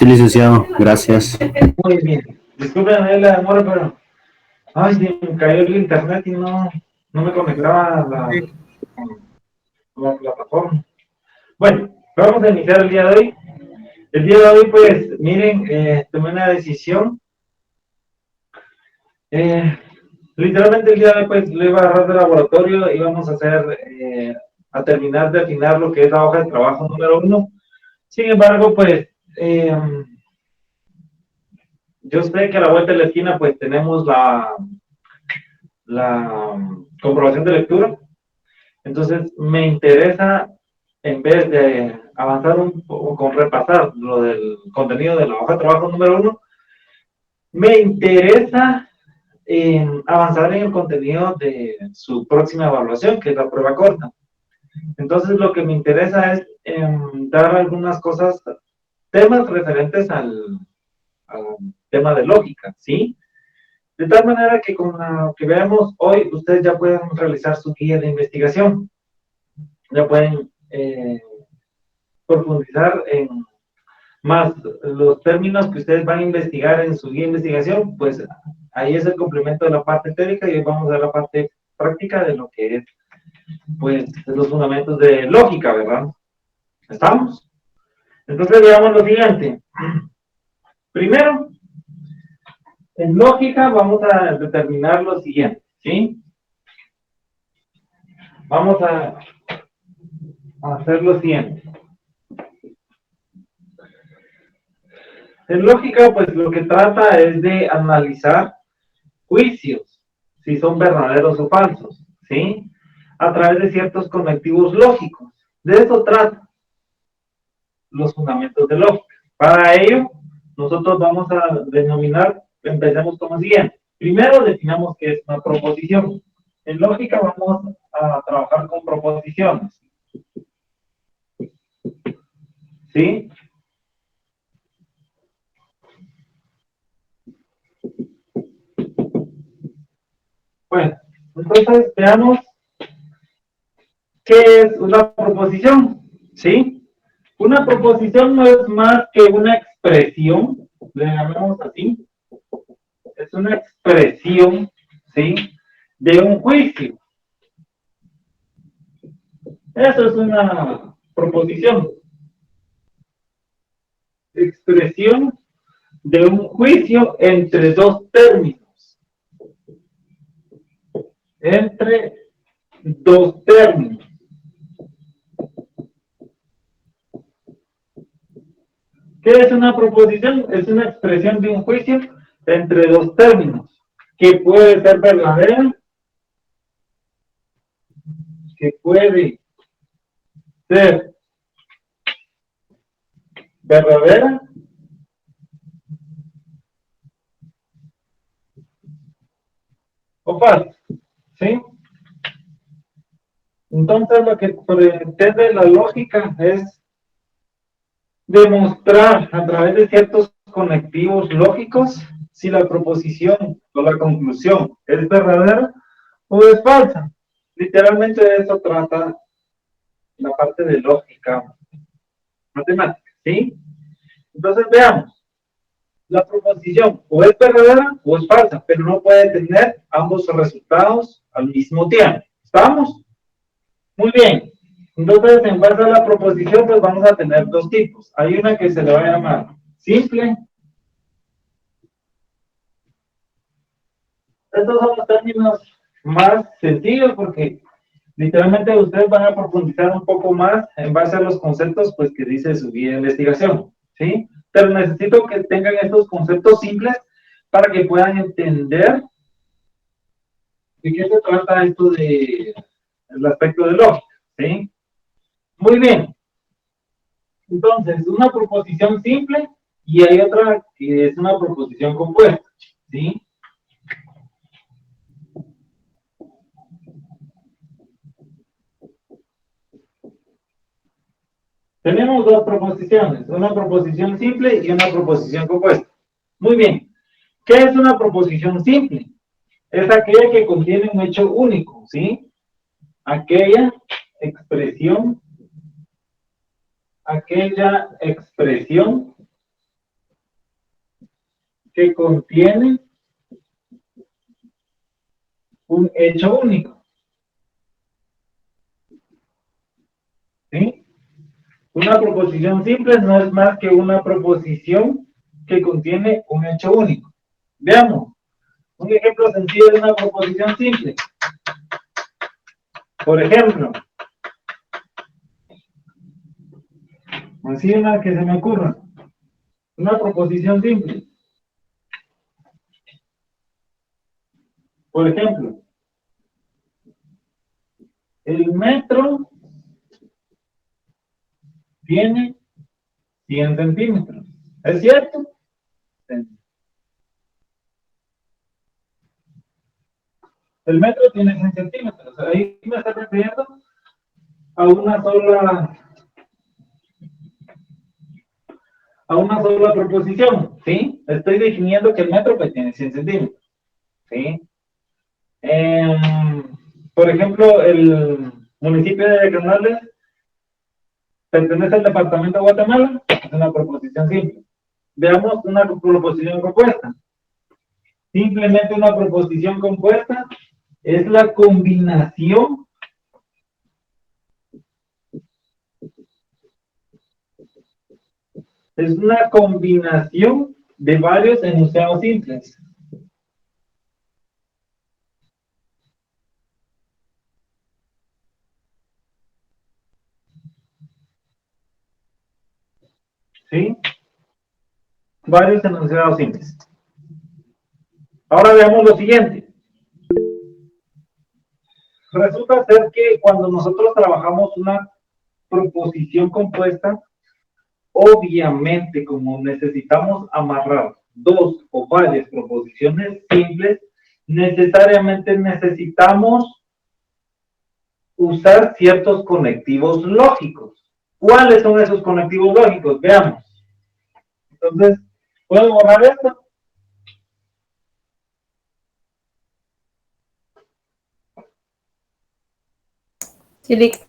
Sí, licenciado, gracias. Muy bien. Disculpen la demora, pero ay, se me cayó el internet y no me conectaba a la plataforma. Bueno, vamos a iniciar el día de hoy. El día de hoy, pues, miren, tomé una decisión. Literalmente el día de hoy, pues, lo iba a agarrar del laboratorio y vamos a hacer, a terminar de afinar lo que es la hoja de trabajo número 1. Sin embargo, pues, yo sé que a la vuelta de la esquina, pues, tenemos la comprobación de lectura. Entonces, me interesa, en vez de avanzar un poco con repasar lo del contenido de la hoja de trabajo número 1, me interesa avanzar en el contenido de su próxima evaluación, que es la prueba corta. Entonces, lo que me interesa es dar algunas cosas, temas referentes al tema de lógica, ¿sí? De tal manera que con lo que veamos hoy, ustedes ya pueden realizar su guía de investigación. Ya pueden profundizar en más los términos que ustedes van a investigar en su guía de investigación, pues ahí es el complemento de la parte teórica y hoy vamos a ver la parte práctica de lo que es, pues, los fundamentos de lógica, ¿verdad? ¿Estamos? Entonces veamos lo siguiente. Primero, en lógica vamos a determinar lo siguiente, ¿sí? Vamos a hacer lo siguiente. En lógica, pues lo que trata es de analizar juicios, si son verdaderos o falsos, ¿sí? A través de ciertos conectivos lógicos. De eso trata los fundamentos de lógica. Para ello, nosotros vamos a denominar, empecemos como siguiente. Primero definamos qué es una proposición. En lógica vamos a trabajar con proposiciones, ¿sí? Bueno, entonces veamos qué es una proposición, ¿sí? Una proposición no es más que una expresión, le llamamos así, es una expresión, ¿sí? De un juicio. Eso es una proposición. Expresión de un juicio entre dos términos. Entre dos términos. ¿Qué es una proposición? Es una expresión de un juicio entre dos términos, que puede ser verdadera, que puede ser verdadera o falsa, ¿sí? Entonces lo que pretende la lógica es demostrar a través de ciertos conectivos lógicos si la proposición o la conclusión es verdadera o es falsa. Literalmente de eso trata la parte de lógica matemática, ¿sí? Entonces veamos, la proposición o es verdadera o es falsa, pero no puede tener ambos resultados al mismo tiempo. ¿Estamos? Muy bien. Entonces, en base a la proposición, pues vamos a tener dos tipos. Hay una que se le va a llamar simple. Estos son los términos más sencillos porque literalmente ustedes van a profundizar un poco más en base a los conceptos pues que dice su guía de investigación, ¿sí? Pero necesito que tengan estos conceptos simples para que puedan entender de qué se trata esto de el aspecto de lógica, ¿sí? Muy bien. Entonces, una proposición simple y hay otra que es una proposición compuesta, ¿sí? Tenemos dos proposiciones, una proposición simple y una proposición compuesta. Muy bien. ¿Qué es una proposición simple? Es aquella que contiene un hecho único, ¿sí? Aquella expresión que contiene un hecho único. ¿Sí? Una proposición simple no es más que una proposición que contiene un hecho único. Veamos, un ejemplo sencillo de una proposición simple. Por ejemplo, así una que se me ocurra, una proposición simple. Por ejemplo, el metro tiene 100 centímetros. ¿Es cierto? El metro tiene 100 centímetros. Ahí me está refiriendo a una sola, proposición, ¿sí? Estoy definiendo que el metro pues tiene 100 centímetros, ¿sí? Em, por ejemplo, el municipio de Canales pertenece al departamento de Guatemala, es una proposición simple. Veamos una proposición compuesta. Simplemente una proposición compuesta es la combinación, de varios enunciados simples. ¿Sí? Varios enunciados simples. Ahora veamos lo siguiente. Resulta ser que cuando nosotros trabajamos una proposición compuesta, obviamente como necesitamos amarrar dos o varias proposiciones simples, necesariamente necesitamos usar ciertos conectivos lógicos. ¿Cuáles son esos conectivos lógicos? Veamos. Entonces, ¿puedo borrar esto? Sí, listo.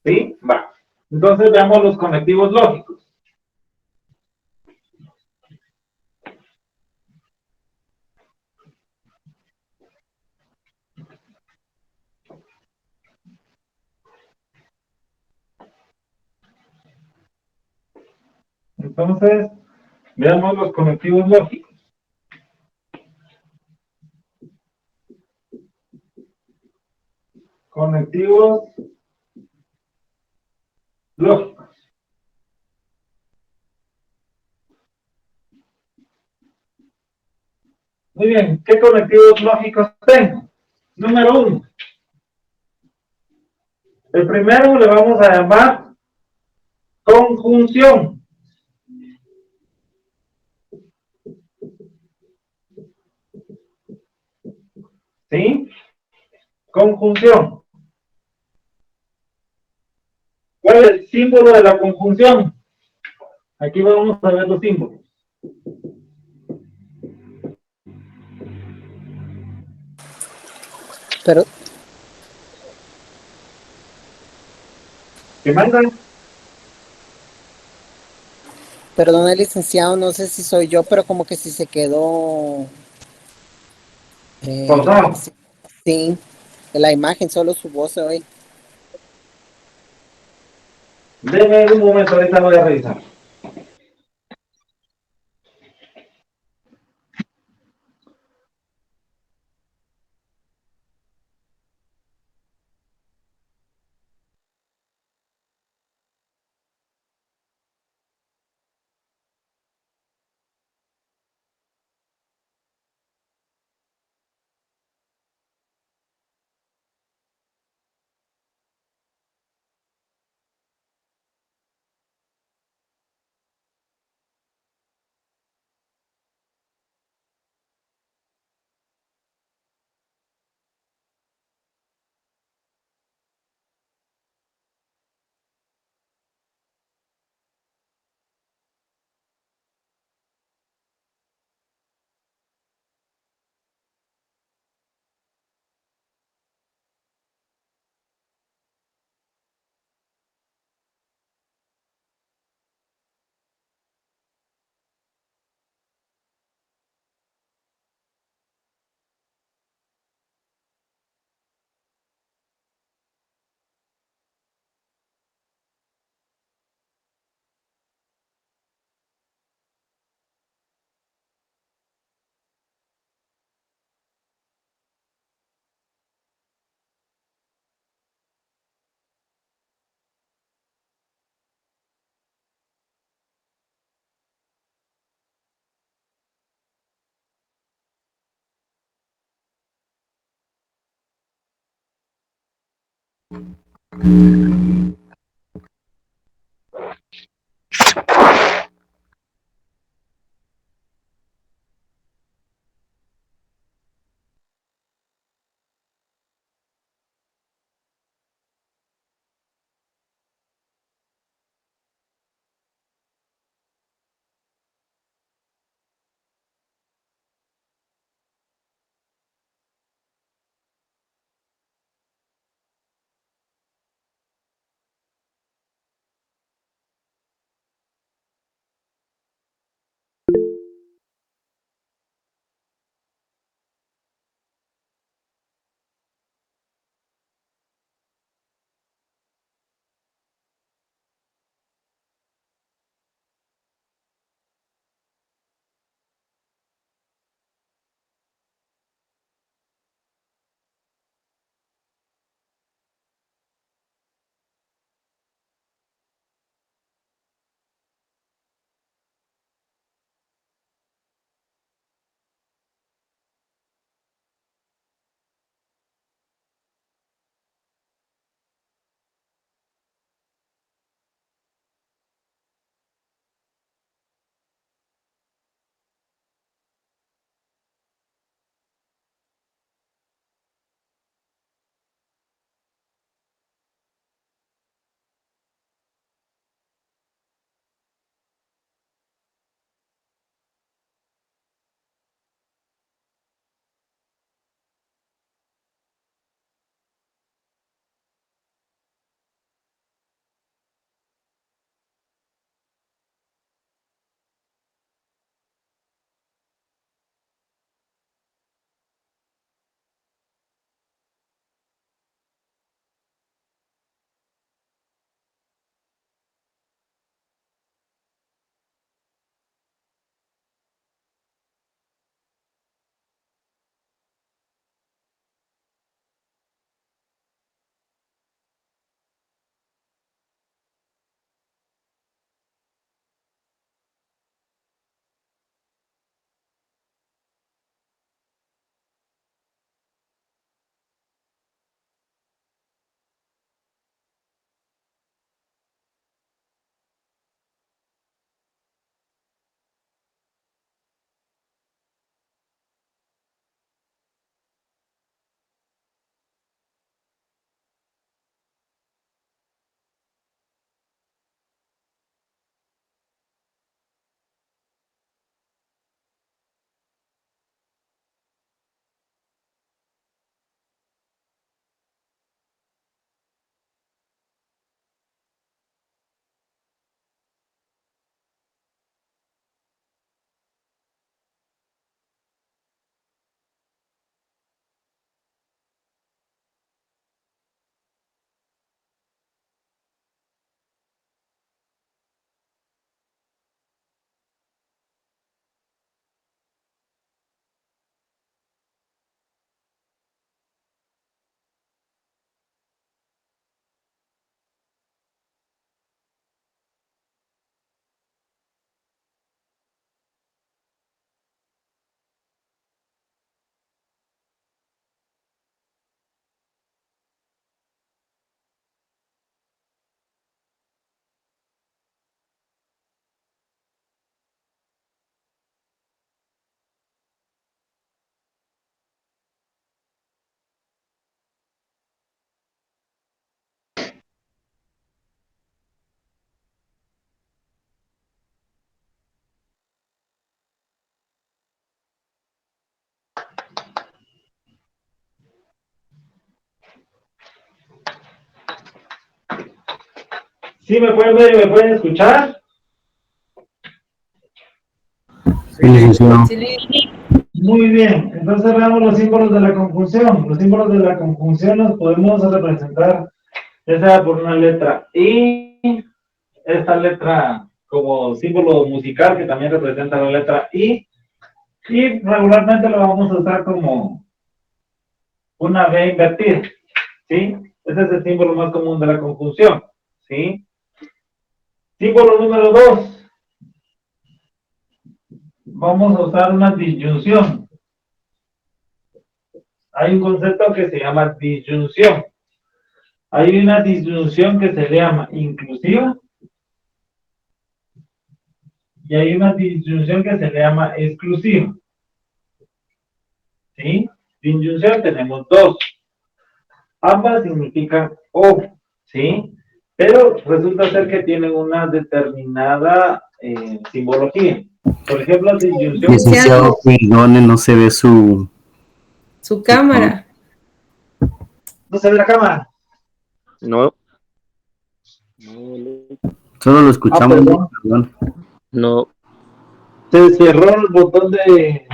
¿Sí? Va. Entonces veamos los conectivos lógicos. Entonces, veamos los conectivos lógicos. Conectivos lógicos. Muy bien, ¿qué conectivos lógicos tengo? Número uno. El primero le vamos a llamar conjunción. ¿Sí? Conjunción. ¿Cuál es el símbolo de la conjunción? Aquí vamos a ver los símbolos. Pero, ¿Qué mandan? perdón, licenciado, no sé si soy yo, pero como que si se quedó, Pausado. sí, sí, la imagen, solo su voz se oye. Deme un momento, ahorita voy a revisar. ¿Sí me pueden ver y me pueden escuchar? Sí, licenciado. Muy bien, entonces veamos los símbolos de la conjunción. Los símbolos de la conjunción los podemos representar ya sea por una letra I, esta letra como símbolo musical que también representa la letra I, y regularmente lo vamos a usar como una B invertida, ¿sí? Ese es el símbolo más común de la conjunción, ¿sí? Símbolo número 2, vamos a usar una disyunción. Hay un concepto que se llama disyunción. Hay una disyunción que se llama inclusiva y hay una disyunción que se le llama exclusiva. ¿Sí? Disyunción tenemos dos. Ambas significan o, ¿sí? Pero resulta ser que tienen una determinada simbología. Por ejemplo, disyunción. Licenciado, perdone, no se ve su cámara. ¿No se ve la cámara? No, Solo lo escuchamos. perdón. Perdón. no. Se cerró el botón de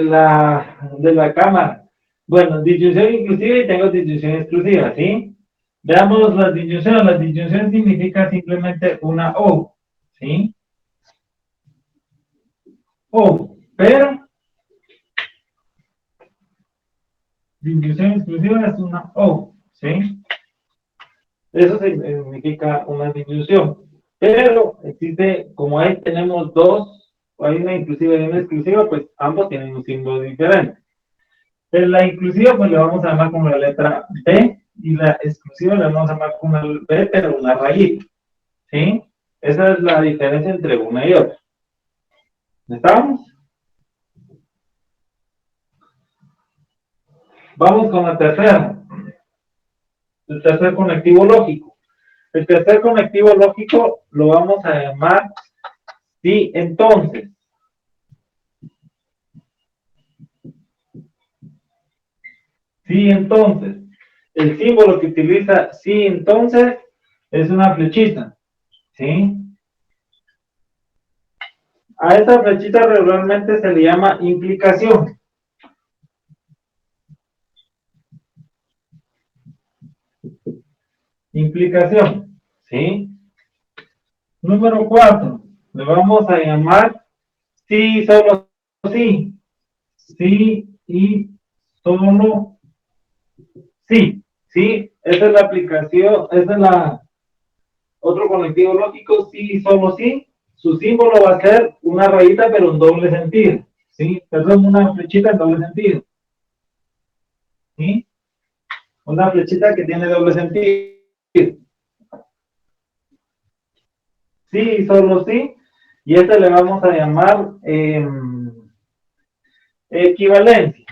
la cámara. Bueno, disyunción inclusiva y tengo disyunción exclusiva, ¿sí? Veamos las disyunciones. La disyunción significa simplemente una O, ¿sí? O, pero disyunción exclusiva es una O, ¿sí? Eso significa una disyunción. Pero existe, como ahí tenemos dos, hay una inclusiva y una exclusiva, pues ambos tienen un símbolo diferente. En la inclusiva, pues le vamos a llamar con la letra B, y la exclusiva le vamos a llamar con una B, pero una rayita, ¿sí? Esa es la diferencia entre una y otra. ¿Estamos? Vamos con la tercera. El tercer conectivo lógico. El tercer conectivo lógico lo vamos a llamar sí, entonces. Sí, entonces. El símbolo que utiliza sí, entonces es una flechita. ¿Sí? A esta flechita regularmente se le llama implicación. Implicación. ¿Sí? Número 4. Le vamos a llamar sí, solo sí. Sí y solo sí. Sí, esa es la aplicación, esa es la otro conectivo lógico, sí, solo sí. Su símbolo va a ser una rayita, pero en doble sentido. ¿Sí? Perdón, una flechita en doble sentido. ¿Sí? Una flechita que tiene doble sentido. Sí, solo sí. Y este le vamos a llamar equivalencia.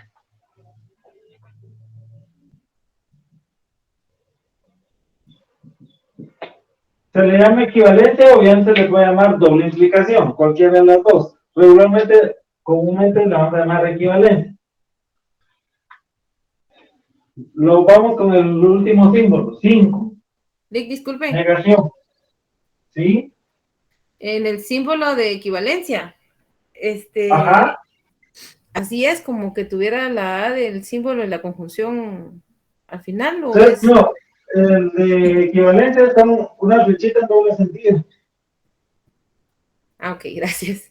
Se le llama equivalencia o bien se le puede llamar doble implicación, cualquiera de las dos. Regularmente, comúnmente le vamos a llamar equivalencia. Lo vamos con el último símbolo, 5. Rick, disculpe. Negación. ¿Sí? En el símbolo de equivalencia, Ajá. así es como que tuviera la A del símbolo de la conjunción al final, ¿o Entonces, es? no, el de equivalencia es como una flechita en doble sentido. Ah, ok, gracias.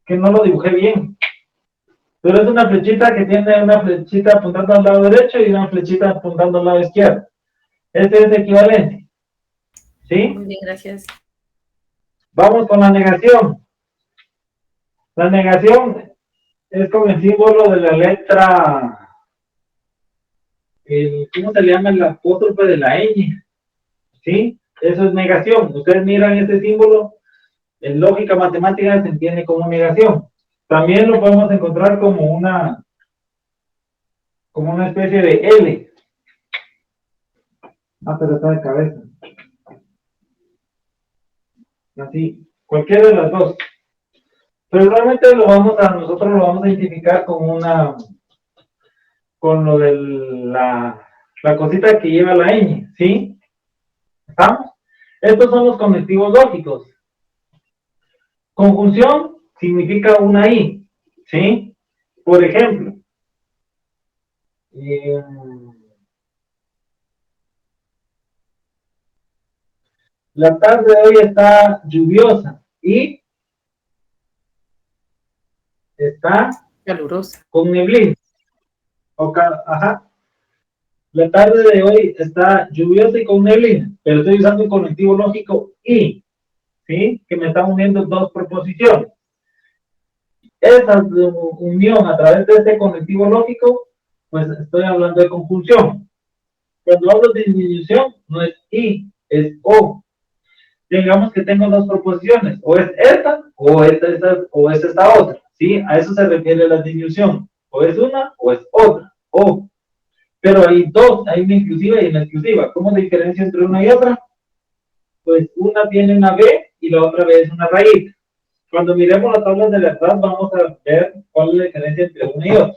Que no lo dibujé bien. Pero es una flechita que tiene una flechita apuntando al lado derecho y una flechita apuntando al lado izquierdo. Este es equivalente. ¿Sí? Muy bien, gracias. Vamos con la negación. La negación es con el símbolo de la letra, ¿cómo se le llama? El apóstrofe de la ñ. ¿Sí? Eso es negación. Ustedes miran este símbolo, en lógica matemática se entiende como negación. También lo podemos encontrar como una especie de L. Ah, pero está de cabeza. Así, cualquiera de las dos. Pero realmente nosotros lo vamos a identificar con lo de la cosita que lleva la ñ, ¿sí? ¿Estamos? Estos son los conectivos lógicos. Conjunción significa una I, ¿sí? Por ejemplo, la tarde de hoy está lluviosa y está Calurosa. con neblina. Ajá. La tarde de hoy está lluviosa y con neblina, pero estoy usando un conectivo lógico y, ¿sí? Que me están uniendo dos proposiciones. esa unión a través de este conectivo lógico, pues estoy hablando de conjunción. Cuando hablo de disminución, no es y, es o. Digamos que tengo dos proposiciones, o es esta, o es esta otra, ¿sí? A eso se refiere la disminución. O es una, o es otra, o. Pero hay dos, hay una inclusiva y una exclusiva. ¿Cómo se diferencia entre una y otra? Pues una tiene una b y la otra b es una raíz. Cuando miremos las tablas de verdad, vamos a ver cuál es la diferencia entre una y otra.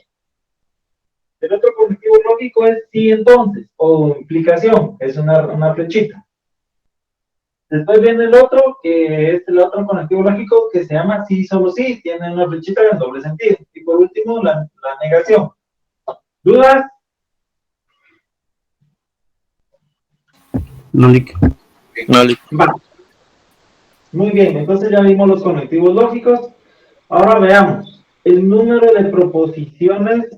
El otro conectivo lógico es sí, entonces, o implicación, es una flechita. Después viene el otro, que es el otro conectivo lógico que se llama sí, solo sí, tiene una flechita en doble sentido. Y por último, la negación. ¿Dudas? No, Lick. No, Lick. Va. Muy bien, entonces ya vimos los conectivos lógicos. Ahora veamos el número de proposiciones.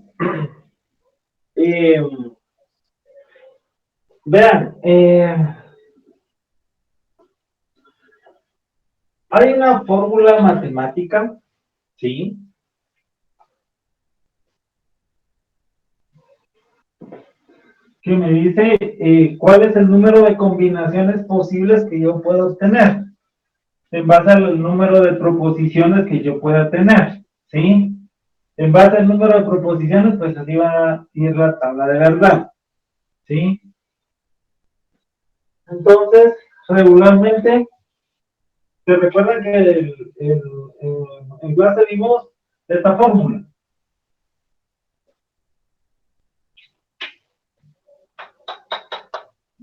Vean, hay una fórmula matemática, ¿sí? Que me dice cuál es el número de combinaciones posibles que yo puedo obtener en base al número de proposiciones que yo pueda tener, ¿sí? En base al número de proposiciones, pues así va a ir la tabla de verdad, ¿sí? Entonces, regularmente, se recuerdan que en clase vimos esta fórmula.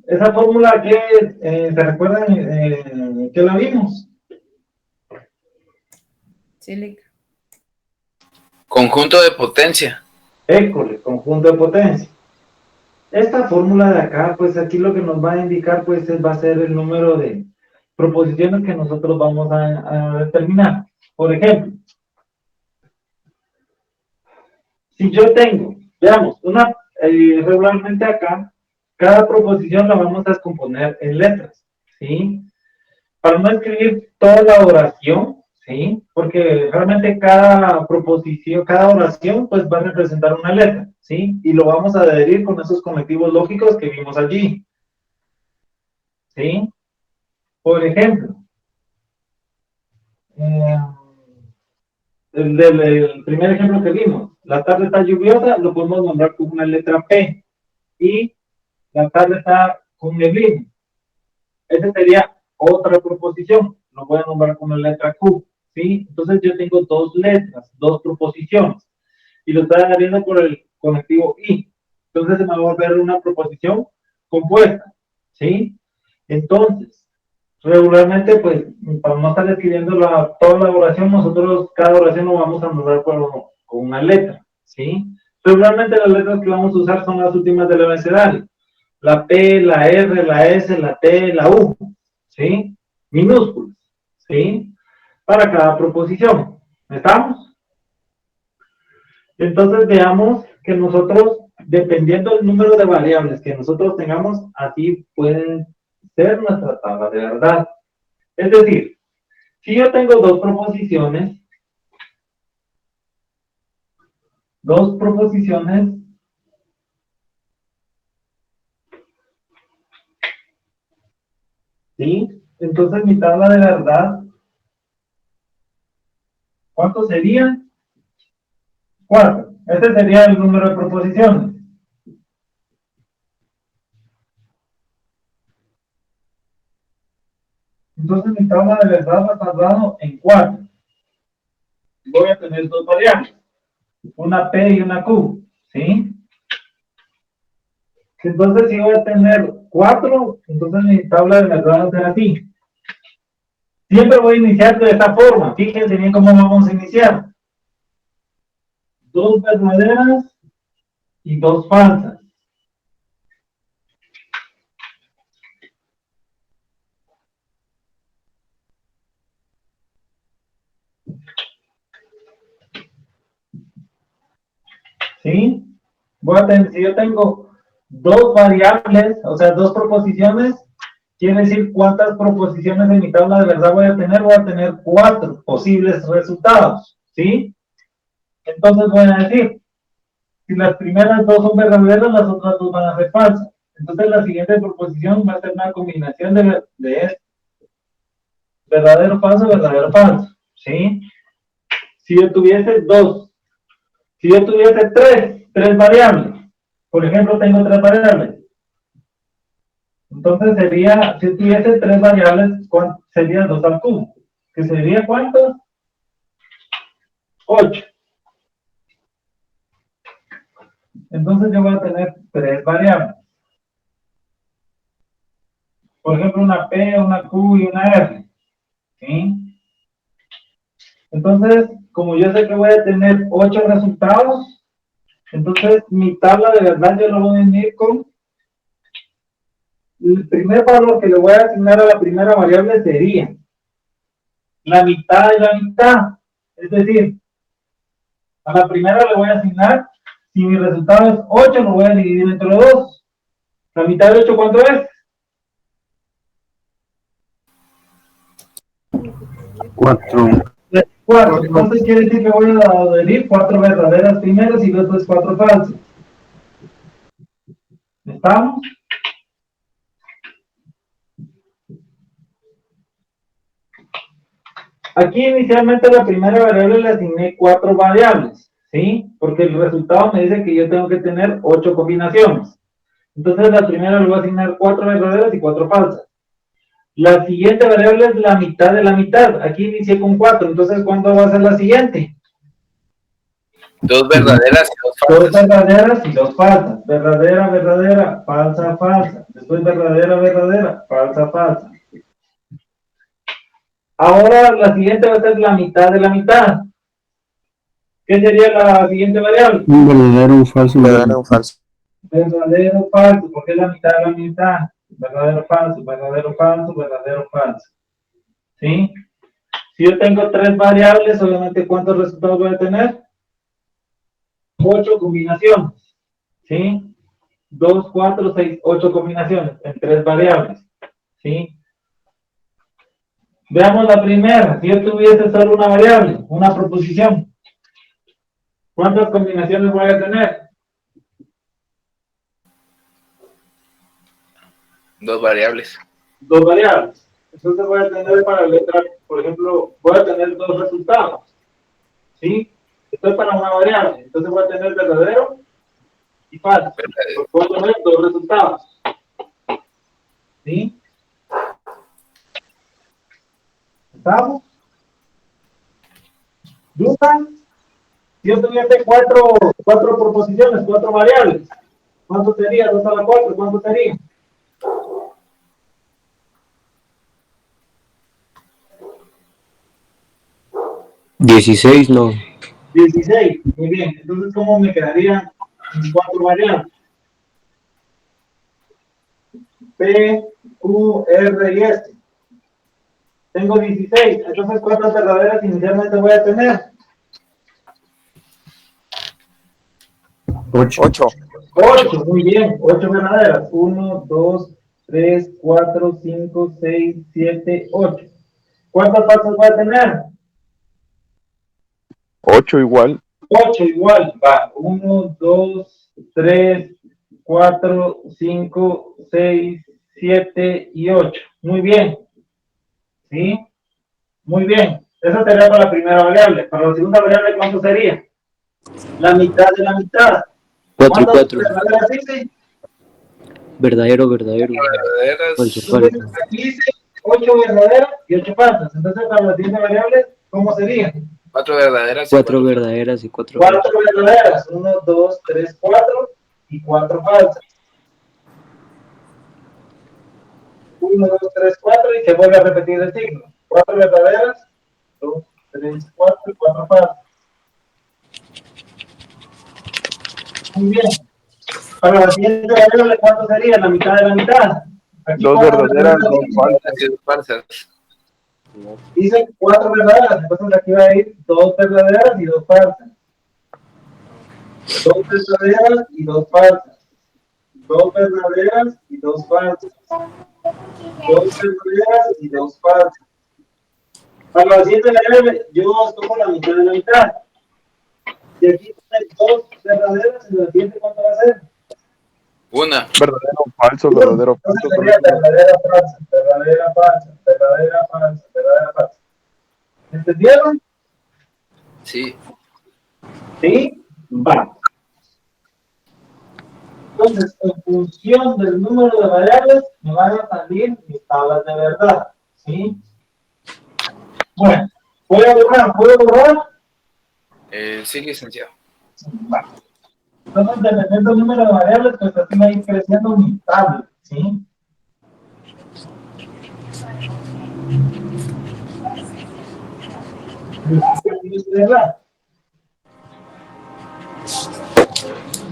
Esa fórmula que, ¿se recuerdan que la vimos? Sí, Lick. Conjunto de potencia. École, conjunto de potencia. Esta fórmula de acá, pues aquí lo que nos va a indicar, pues va a ser el número de proposiciones que nosotros vamos a determinar. Por ejemplo, si yo tengo, veamos, regularmente acá, cada proposición la vamos a descomponer en letras, ¿sí? Para no escribir toda la oración, ¿sí? Porque realmente cada proposición, cada oración, pues va a representar una letra, ¿sí? Y lo vamos a adherir con esos conectivos lógicos que vimos allí, ¿sí? Por ejemplo, el primer ejemplo que vimos, la tarde está lluviosa, lo podemos nombrar con una letra P, y la tarde está con neblina. Esa sería otra proposición, lo voy a nombrar con la letra Q, ¿sí? Entonces yo tengo dos letras, dos proposiciones, y lo estoy añadiendo por el conectivo I. Entonces se me va a volver una proposición compuesta, ¿sí? Entonces, regularmente, pues, para no estar escribiendo toda la oración, nosotros cada oración lo vamos a nombrar con una letra, ¿sí? Regularmente las letras que vamos a usar son las últimas del abecedario. La P, la R, la S, la T, la U, ¿sí? Minúsculas, ¿sí? Para cada proposición. ¿Estamos? Entonces veamos que nosotros, dependiendo del número de variables que nosotros tengamos, así pueden ser nuestra tabla de verdad. Es decir, si yo tengo dos proposiciones, ¿sí? Entonces mi tabla de verdad, ¿cuánto sería? 4. Este sería el número de proposiciones. Entonces mi tabla de verdad va a estar dado en 4. Voy a tener dos variables, una P y una Q, ¿sí? Entonces si voy a tener 4, entonces mi tabla de verdad va a ser así. Siempre voy a iniciar de esta forma. Fíjense bien cómo vamos a iniciar. 2 verdaderas y 2 falsas. ¿Sí? Voy a tener, si yo tengo 2 variables, o sea, 2 proposiciones, quiere decir cuántas proposiciones en mi tabla de verdad voy a tener 4 posibles resultados, ¿sí? Entonces voy a decir, si las primeras dos son verdaderas, las otras dos van a ser falsas. Entonces la siguiente proposición va a ser una combinación de esto. Verdadero, falso, ¿sí? Si yo tuviese si yo tuviese tres variables, por ejemplo, tengo tres variables. Entonces sería, si tuviese tres variables, sería 2 al cubo. ¿Que sería cuánto? 8. Entonces yo voy a tener tres variables. Por ejemplo, una P, una Q y una R. ¿Sí? Entonces, como yo sé que voy a tener 8 resultados, entonces mi tabla de verdad yo lo voy a unir con el primer valor que le voy a asignar a la primera variable sería la mitad de la mitad. Es decir, a la primera le voy a asignar, si mi resultado es 8, lo voy a dividir entre 2. ¿La mitad de 8 cuánto es? 4. 4. Entonces quiere decir que voy a adherir 4 verdaderas primeras y después 4 falsas. ¿Estamos? Aquí inicialmente a la primera variable le asigné 4 variables, ¿sí? Porque el resultado me dice que yo tengo que tener 8 combinaciones. Entonces la primera le voy a asignar 4 verdaderas y 4 falsas. La siguiente variable es la mitad de la mitad. Aquí inicié con 4, entonces ¿cuánto va a ser la siguiente? 2 verdaderas y 2 falsas. 2 verdaderas y 2 falsas. Verdadera, verdadera, falsa, falsa. Después verdadera, verdadera, falsa, falsa. Ahora la siguiente va a ser la mitad de la mitad. ¿Qué sería la siguiente variable? Un verdadero, un falso. Verdadero o falso. Verdadero, falso. ¿Por qué la mitad de la mitad? Verdadero, falso, verdadero, falso, verdadero, falso. ¿Sí? Si yo tengo 3 variables, obviamente, ¿cuántos resultados voy a tener? 8 combinaciones. ¿Sí? 2, 4, 6, 8 combinaciones en 3 variables. ¿Sí? Veamos la primera. Si yo tuviese solo una variable, una proposición, ¿cuántas combinaciones voy a tener? 2 variables. 2 variables. Entonces voy a tener para la letra, por ejemplo, voy a tener 2 resultados. ¿Sí? Esto es para una variable. Entonces voy a tener verdadero y falso. Voy a tener 2 resultados. ¿Sí? ¿Estamos? ¿Duda? Si yo tuviese 4 proposiciones, 4 variables, ¿cuánto sería? 2 a la 4, ¿cuánto sería? 16, no. 16. Muy bien. Entonces, ¿cómo me quedarían 4 variables? P, Q, R y S. Tengo 16. Entonces, ¿cuántas verdaderas inicialmente voy a tener? 8. 8. Muy bien. 8 verdaderas. 1, 2, 3, 4, 5, 6, 7, 8. ¿Cuántas falsas voy a tener? 8 igual. 8 igual. Va. 1, 2, 3, 4, 5, 6, 7 y 8. Muy bien. ¿Sí? Muy bien. Eso sería para la primera variable. Para la segunda variable, ¿cuánto sería? La mitad de la mitad. 4 y ¿Cuántas 4. verdaderas dice? Verdadero, verdadero. Verdaderas. Falso, falso. Entonces, aquí dice 8 verdaderas y 8 falsas. Entonces, para la siguiente variable, ¿cómo sería? 4 verdaderas. 4 verdaderas y 4 4 falsas. verdaderas. 1, 2, 3, 4 y 4 falsas. 1, 2, 3, 4 y se vuelve a repetir el ciclo. 4 verdaderas, 2, 3, 4 y 4 falsas. Muy bien. Para la siguiente variable, ¿cuánto sería? La mitad de la mitad. Aquí 2 verdaderas, 2 dice? falsas. Y 2 falsas. Dice 4 verdaderas, entonces aquí va a ir 2 verdaderas y 2 falsas. 2 verdaderas y 2 falsas. 2 verdaderas y 2 falsas. 2 verdaderas y 2 falsas. Para la siguiente variable, yo escojo la mitad de la mitad. Y aquí hay dos verdaderas, y la siguiente, ¿cuánto va a ser? Una. Verdadero, falso, verdadero, falso. Entonces sería verdadera, falsa, verdadera, falsa, verdadera, falsa, verdadera, falsa. ¿Entendieron? Sí. Sí. Va. Entonces, en función del número de variables, me van a salir mis tablas de verdad. ¿Sí? Bueno, ¿puedo borrar? ¿Puedo borrar? Sí, licenciado. Va. Entonces, dependiendo del número de variables, pues así va a ir creciendo mi tabla. ¿Sí? ¿Verdad?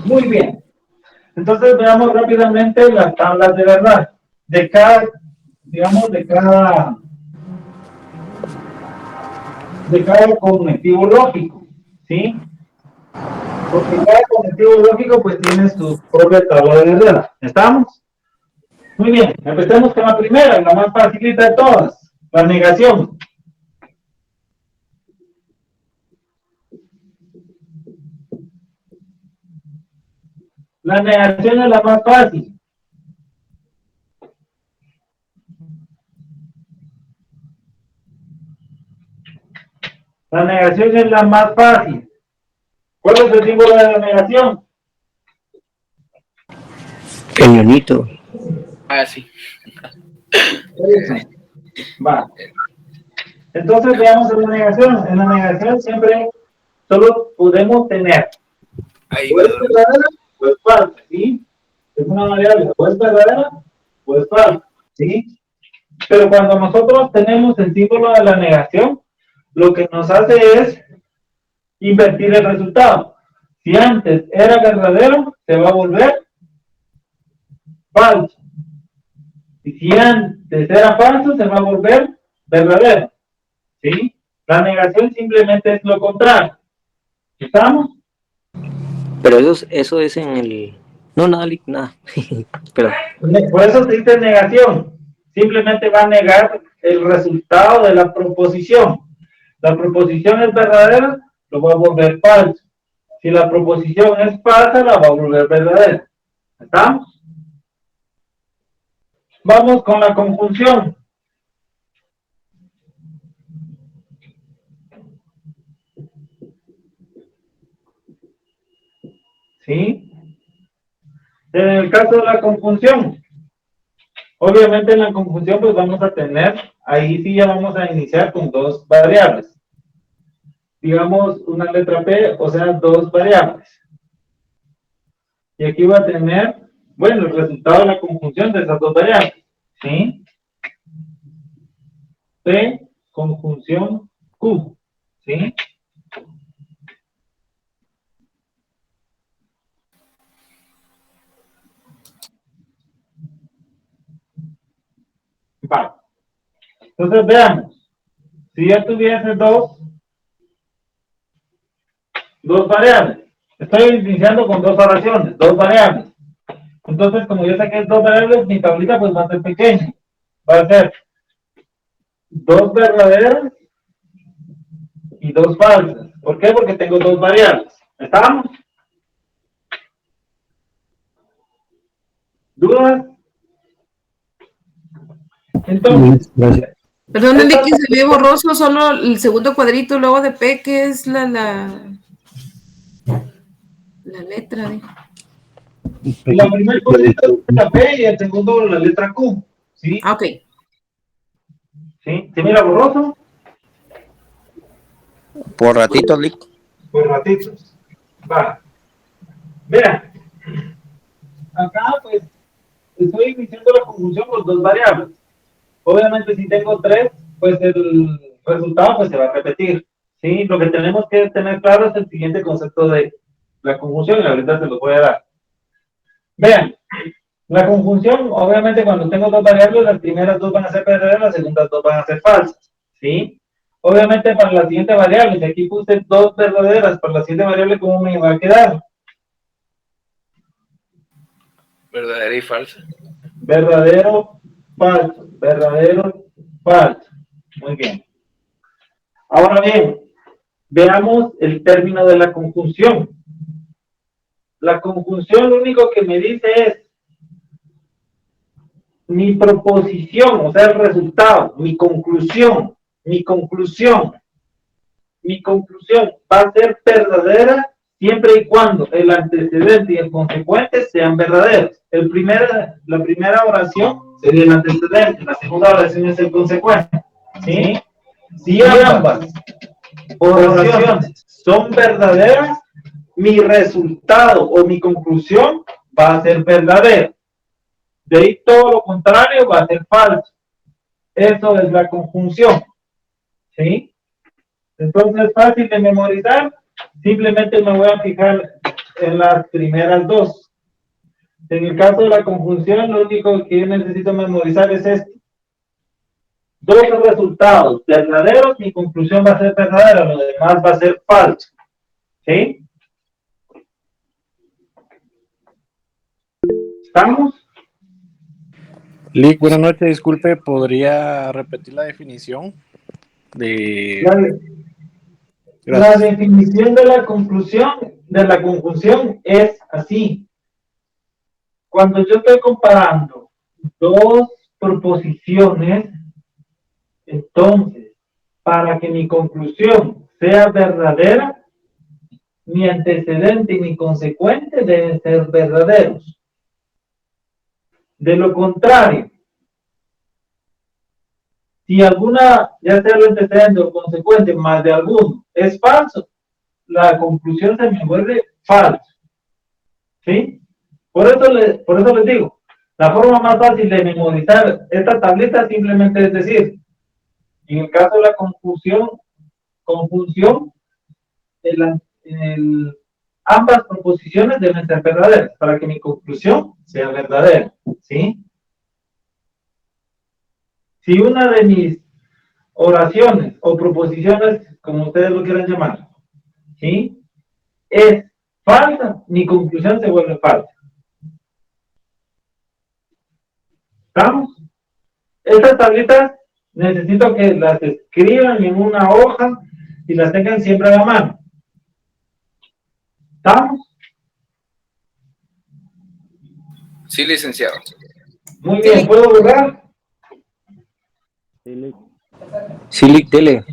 Muy bien. Entonces veamos rápidamente las tablas de verdad. De cada, digamos, de cada conectivo lógico. ¿Sí? Porque cada conectivo lógico pues tiene su propia tabla de verdad. ¿Estamos? Muy bien. Empecemos con la primera, la más facilita de todas. La negación. La negación es la más fácil. La negación es la más fácil. ¿Cuál es el símbolo de la negación? Cañonito. Ah, sí. Va. Entonces veamos en la negación. En la negación siempre solo podemos tener Ahí o me es duele. verdadera o es falsa, ¿sí? Es una variable, o es verdadera o es falsa, ¿sí? Pero cuando nosotros tenemos el símbolo de la negación, lo que nos hace es invertir el resultado. Si antes era verdadero, se va a volver falso. Y si antes era falso, se va a volver verdadero, ¿sí? La negación simplemente es lo contrario. ¿Estamos? Pero eso es en el... No, nada, nada. Pero, Por eso se dice negación. Simplemente va a negar el resultado de la proposición. La proposición es verdadera, lo va a volver falso. Si la proposición es falsa, la va a volver verdadera. ¿Estamos? Vamos con la conjunción. ¿Sí? En el caso de la conjunción, obviamente en la conjunción pues vamos a tener, ahí sí ya vamos a iniciar con dos variables. Digamos una letra P, o sea, dos variables. Y aquí va a tener, bueno, el resultado de la conjunción de esas dos variables. ¿Sí? P, conjunción Q. ¿Sí? Vale. Entonces veamos. Si yo tuviese dos variables. Estoy iniciando con dos oraciones, dos variables. Entonces, como yo sé que es dos variables, mi tablita pues va a ser pequeña. Va a ser dos verdaderas y dos falsas. ¿Por qué? Porque tengo dos variables. ¿Estamos? ¿Dudas? Entonces, Gracias. Perdón, Andy, que se ve borroso solo el segundo cuadrito luego de P, que es la letra de... la primera cuadrito es la P y el segundo la letra Q. ¿Sí? Ah, ok. ¿Sí? ¿Se mira borroso? Por ratito, Lick. Por ratitos. Va. Vean. Acá, pues, estoy iniciando la conjunción con dos variables. Obviamente, si tengo tres, pues el resultado pues, se va a repetir. ¿Sí? Lo que tenemos que tener claro es el siguiente concepto de la conjunción, y ahorita se los voy a dar. Vean, la conjunción, obviamente, cuando tengo dos variables, las primeras dos van a ser verdaderas, las segundas dos van a ser falsas. ¿Sí? Obviamente, para la siguiente variable, si aquí puse dos verdaderas, para la siguiente variable, ¿cómo me va a quedar? Verdadera y falsa. Verdadero, falso, verdadero, falso. Muy bien. Ahora bien, Veamos el término de la conjunción. La conjunción lo único que me dice es mi proposición, o sea, el resultado, mi conclusión va a ser verdadera siempre y cuando el antecedente y el consecuente sean verdaderos. La primera oración sería el antecedente, la segunda oración es el consecuente. ¿Sí? Si ambas oraciones son verdaderas, mi resultado o mi conclusión va a ser verdadero. De ahí todo lo contrario va a ser falso. Eso es la conjunción. ¿Sí? Entonces es fácil de memorizar. Simplemente me voy a fijar en las primeras dos. En el caso de la conjunción, lo único que yo necesito memorizar es esto. Dos resultados verdaderos, mi conclusión va a ser verdadera, lo demás va a ser falso. ¿Sí? ¿Estamos? Lick, buenas noches, disculpe, ¿podría repetir la definición de... La definición de la conclusión, de la conjunción es así. Cuando yo estoy comparando dos proposiciones, entonces, para que mi conclusión sea verdadera, mi antecedente y mi consecuente deben ser verdaderos. De lo contrario, si alguna, ya sea el antecedente o consecuente más de alguno, es falso, la conclusión se me vuelve falsa. ¿Sí? Por eso les digo, la forma más fácil de memorizar esta tableta simplemente es decir, en el caso de la conjunción, ambas proposiciones deben ser verdaderas para que mi conclusión sea verdadera. ¿Sí? Si una de mis oraciones o proposiciones, como ustedes lo quieran llamar, ¿sí?, es falsa, mi conclusión se vuelve falsa. ¿Estamos? Estas tablitas necesito que las escriban en una hoja y las tengan siempre a la mano. ¿Estamos? Sí, licenciado. Muy bien, ¿puedo borrar? Sí, Lick, dele,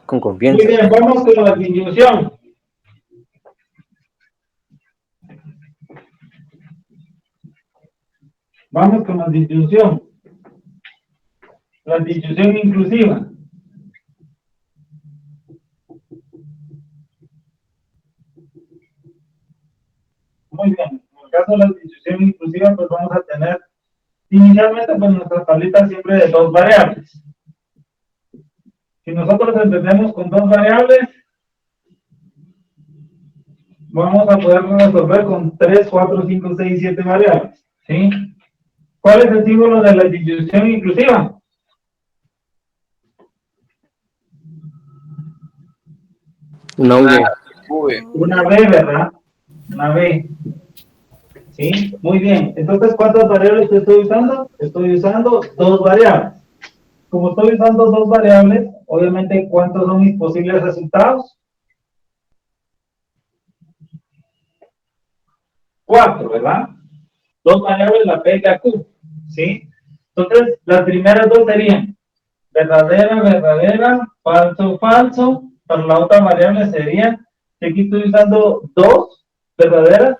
con confianza. Muy bien, vamos con la disyunción. Vamos con la disyunción. La disyunción inclusiva. Muy bien. En el caso de la disyunción inclusiva, pues vamos a tener inicialmente pues nuestra tablita siempre de dos variables. Si nosotros entendemos con dos variables, vamos a poder resolver con 3, 4, 5, 6, 7 variables. ¿Sí? ¿Cuál es el símbolo de la disyunción inclusiva? Una V. Una B, ¿verdad? Una B. ¿Sí? Muy bien. Entonces, ¿cuántas variables estoy usando? Estoy usando dos variables. Como estoy usando dos variables, obviamente, ¿cuántos son mis posibles resultados? 4, ¿verdad? Dos variables, la P y la Q. ¿Sí? Entonces, las primeras dos serían verdadera, verdadera, falso, falso. Para la otra variable sería, si aquí estoy usando dos verdaderas,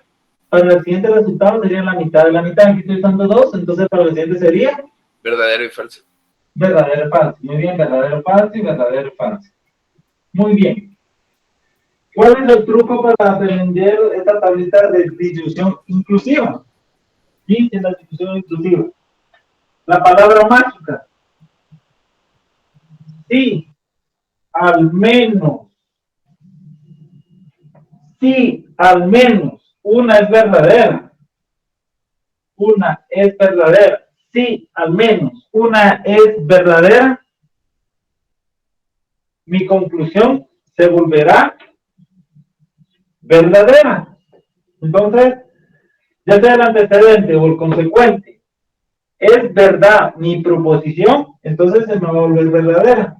para el siguiente resultado sería la mitad de la mitad. Aquí estoy usando dos, entonces para el siguiente sería Verdadero y falso. verdadero, falso. Muy bien, verdadero, falso y verdadero, falso. Muy bien. ¿Cuál es el truco para aprender esta tablita de disyunción inclusiva? ¿Sí? Es la disyunción inclusiva. La palabra mágica. Sí, al menos una es verdadera. Una es verdadera. Si al menos una es verdadera, mi conclusión se volverá verdadera. Entonces, ya sea el antecedente o el consecuente, es verdad mi proposición, entonces se me va a volver verdadera.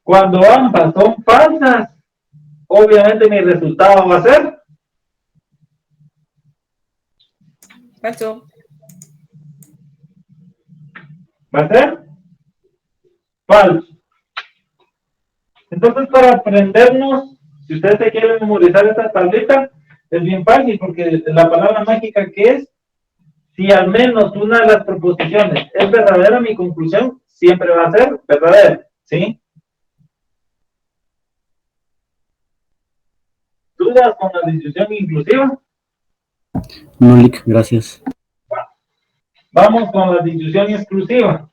Cuando ambas son falsas, obviamente mi resultado va a ser Falso. Falso. Entonces, para aprendernos, si ustedes se quieren memorizar esta tablita, es bien fácil, porque la palabra mágica que es, si al menos una de las proposiciones es verdadera, mi conclusión siempre va a ser verdadera, ¿sí? ¿Dudas con la disyunción inclusiva? No, Lick, gracias. Vamos con la disyunción exclusiva.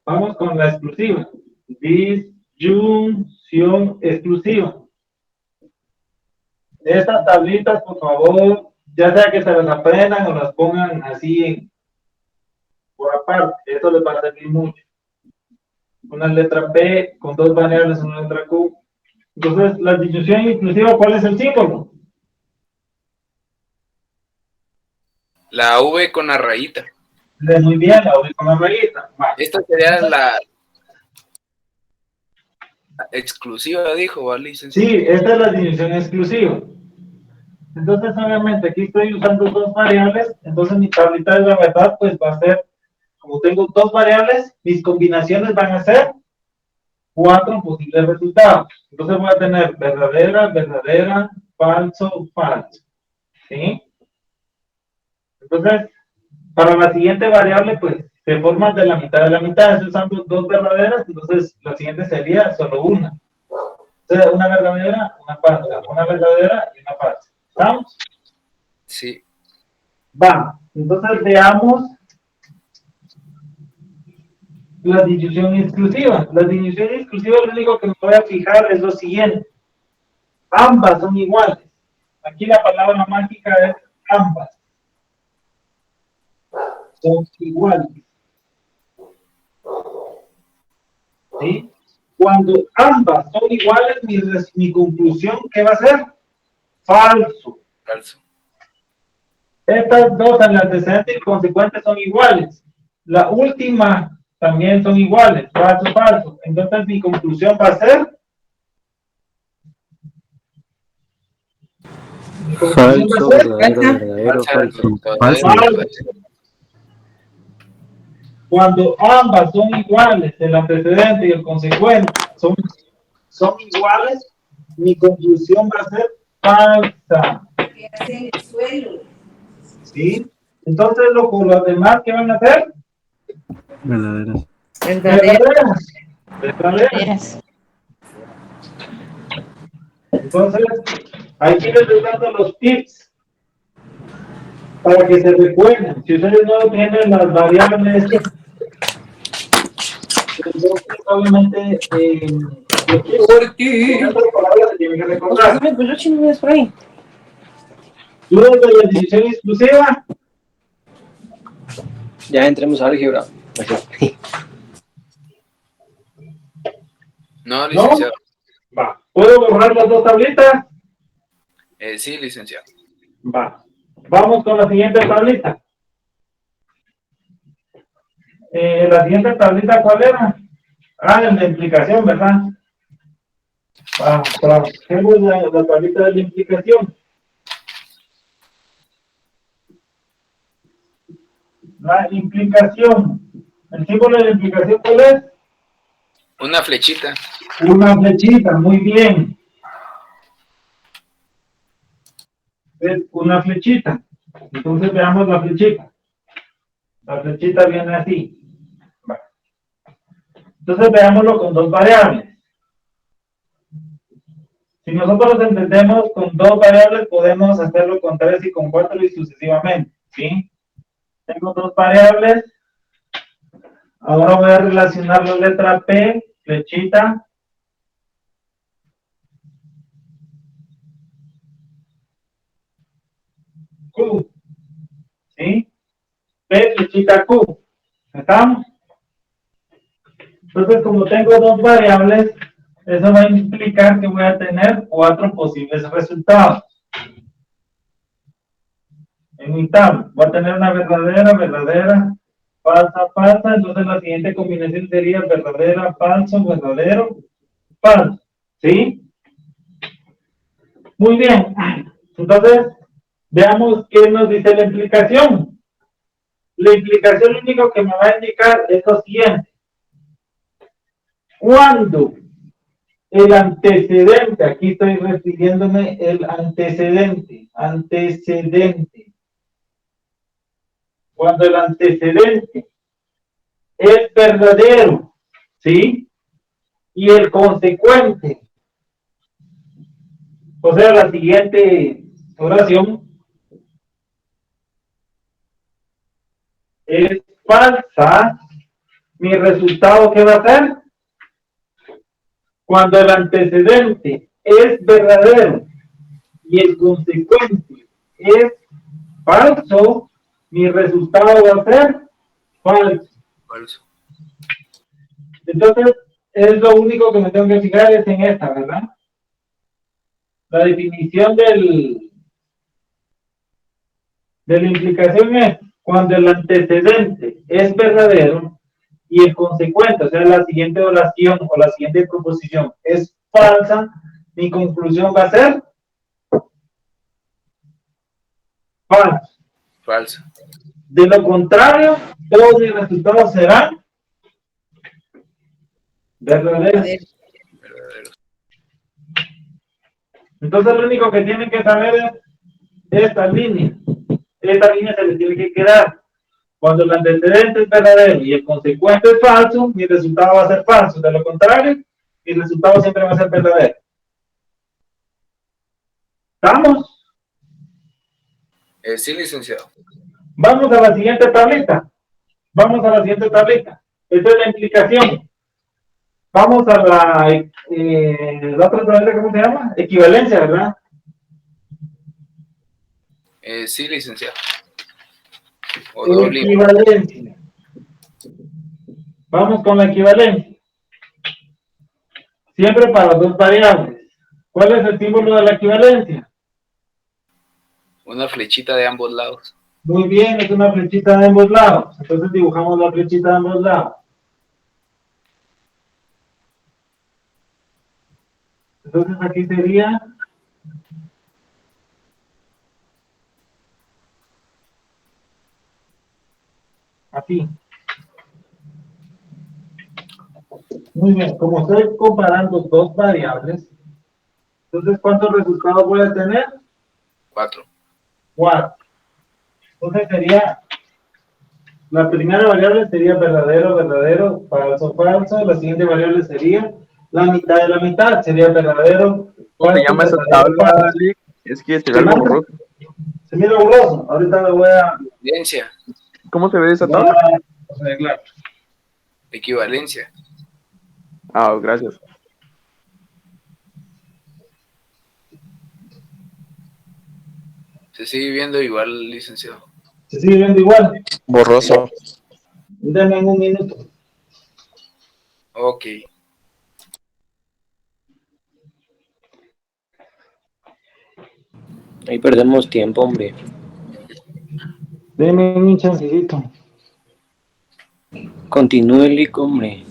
Vamos con la exclusiva. Disyunción exclusiva. Estas tablitas, por favor, ya sea que se las aprendan o las pongan así por aparte, eso les va a servir mucho. Una letra P con dos variables, una letra Q. Entonces, la disyunción inclusiva, ¿cuál es el símbolo? La V con la rayita. Muy bien, la voy con la rayita. Vale. Esta sería la exclusiva, dijo, ¿vale, licenciado? Sí, esta es la disyunción exclusiva. Entonces, obviamente, aquí estoy usando dos variables, entonces mi tablita de la verdad, pues va a ser, como tengo dos variables, mis combinaciones van a ser 4 posibles resultados. Entonces voy a tener verdadera, verdadera, falso, falso. ¿Sí? Entonces, para la siguiente variable, pues, se forman de la mitad de la mitad. Estoy usando dos verdaderas, entonces la siguiente sería solo una. Entonces, una verdadera, una falsa. Una verdadera y una falsa. ¿Estamos? Sí. Va. Entonces, veamos la disyunción exclusiva. La disyunción exclusiva, lo único que me voy a fijar es lo siguiente. Ambas son iguales. Aquí la palabra mágica es ambas. Son iguales. ¿Sí? Cuando ambas son iguales, mi conclusión, ¿qué va a ser? Falso. Falso. Estas dos, el antecedente y el consecuente, son iguales. La última también son iguales. Falso, falso. Entonces mi conclusión va a ser Falso, verdadero, verdadero, falso. Falso. Cuando ambas son iguales, el antecedente y el consecuente son iguales, mi conclusión va a ser falsa. ¿Sí? Entonces, los demás, ¿qué van a hacer? Verdaderas. Verdaderas. Verdaderas. Entonces, aquí les estoy dando los tips para que se recuerden. Si ustedes no tienen las variables, entonces, obviamente, palabras se tienen que recordar. ¿Dudas de la disyunción exclusiva? Ya entremos a álgebra. No, licenciado. Va. ¿Puedo borrar las dos tablitas? Sí, licenciado. Va. Vamos con la siguiente tablita. La siguiente tablita, ¿cuál era? Ah, la implicación, ¿verdad? Trabajemos la tablita de la implicación. La implicación. ¿El símbolo de la implicación cuál es? Una flechita. Una flechita, muy bien. Es una flechita. Entonces veamos la flechita. La flechita viene así. Va. Entonces veámoslo con dos variables. Si nosotros entendemos con dos variables, podemos hacerlo con tres y con cuatro y sucesivamente. ¿Sí? Tengo dos variables. Ahora voy a relacionar la letra P, flechita. Q. ¿Sí? P, flechita Q. ¿Estamos? Entonces, como tengo dos variables, eso va a implicar que voy a tener 4 posibles resultados. En mi tabla, voy a tener una verdadera, verdadera, falsa, falsa. Entonces la siguiente combinación sería verdadera, falso, verdadero, falso. ¿Sí? Muy bien. Entonces, veamos qué nos dice la implicación. La implicación lo único que me va a indicar es lo siguiente. Cuando el antecedente, aquí estoy refiriéndome el antecedente, cuando el antecedente es verdadero, ¿sí? Y el consecuente, o sea, la siguiente oración es falsa, mi resultado, ¿qué va a ser? Cuando el antecedente es verdadero y el consecuente es falso, mi resultado va a ser falso. Falso. Entonces, es lo único que me tengo que fijar es en esta, ¿verdad? La definición de la implicación es cuando el antecedente es verdadero y el consecuente, o sea, la siguiente oración o la siguiente proposición es falsa, mi conclusión va a ser falso. Falso. De lo contrario, todos mis resultados serán verdaderos. Verdadero. Entonces, lo único que tienen que saber es esta línea. Esta línea se les tiene que quedar. Cuando el antecedente es verdadero y el consecuente es falso, mi resultado va a ser falso. De lo contrario, mi resultado siempre va a ser verdadero. ¿Estamos? Sí, licenciado. Vamos a la siguiente tablita. Esta es la implicación. Vamos a la otra tablita, ¿cómo se llama? Equivalencia, ¿verdad? Sí, licenciado. O doble. Equivalencia. Vamos con la equivalencia. Siempre para dos variables. ¿Cuál es el símbolo de la equivalencia? Una flechita de ambos lados. Muy bien, es una flechita de ambos lados. Entonces dibujamos la flechita de ambos lados. Entonces aquí sería aquí. Muy bien, como estoy comparando dos variables, entonces ¿cuántos resultados voy a tener? 4. 4. Entonces sería, la primera variable sería verdadero, verdadero, falso, falso. La siguiente variable sería la mitad de la mitad, sería verdadero, ¿Cómo se falso, llama esa verdadero, tabla, falso. Lick? Es que se ve algo borroso. Se mira borroso. Ahorita lo voy a Equivalencia. ¿Cómo se ve esa tabla? arreglar. Equivalencia. Ah, gracias. Se sigue viendo igual, licenciado. Se sigue viendo igual. Borroso. Dame un minuto. Ok. Ahí perdemos tiempo, hombre. Deme un chancecito. Continúe, Lick, hombre.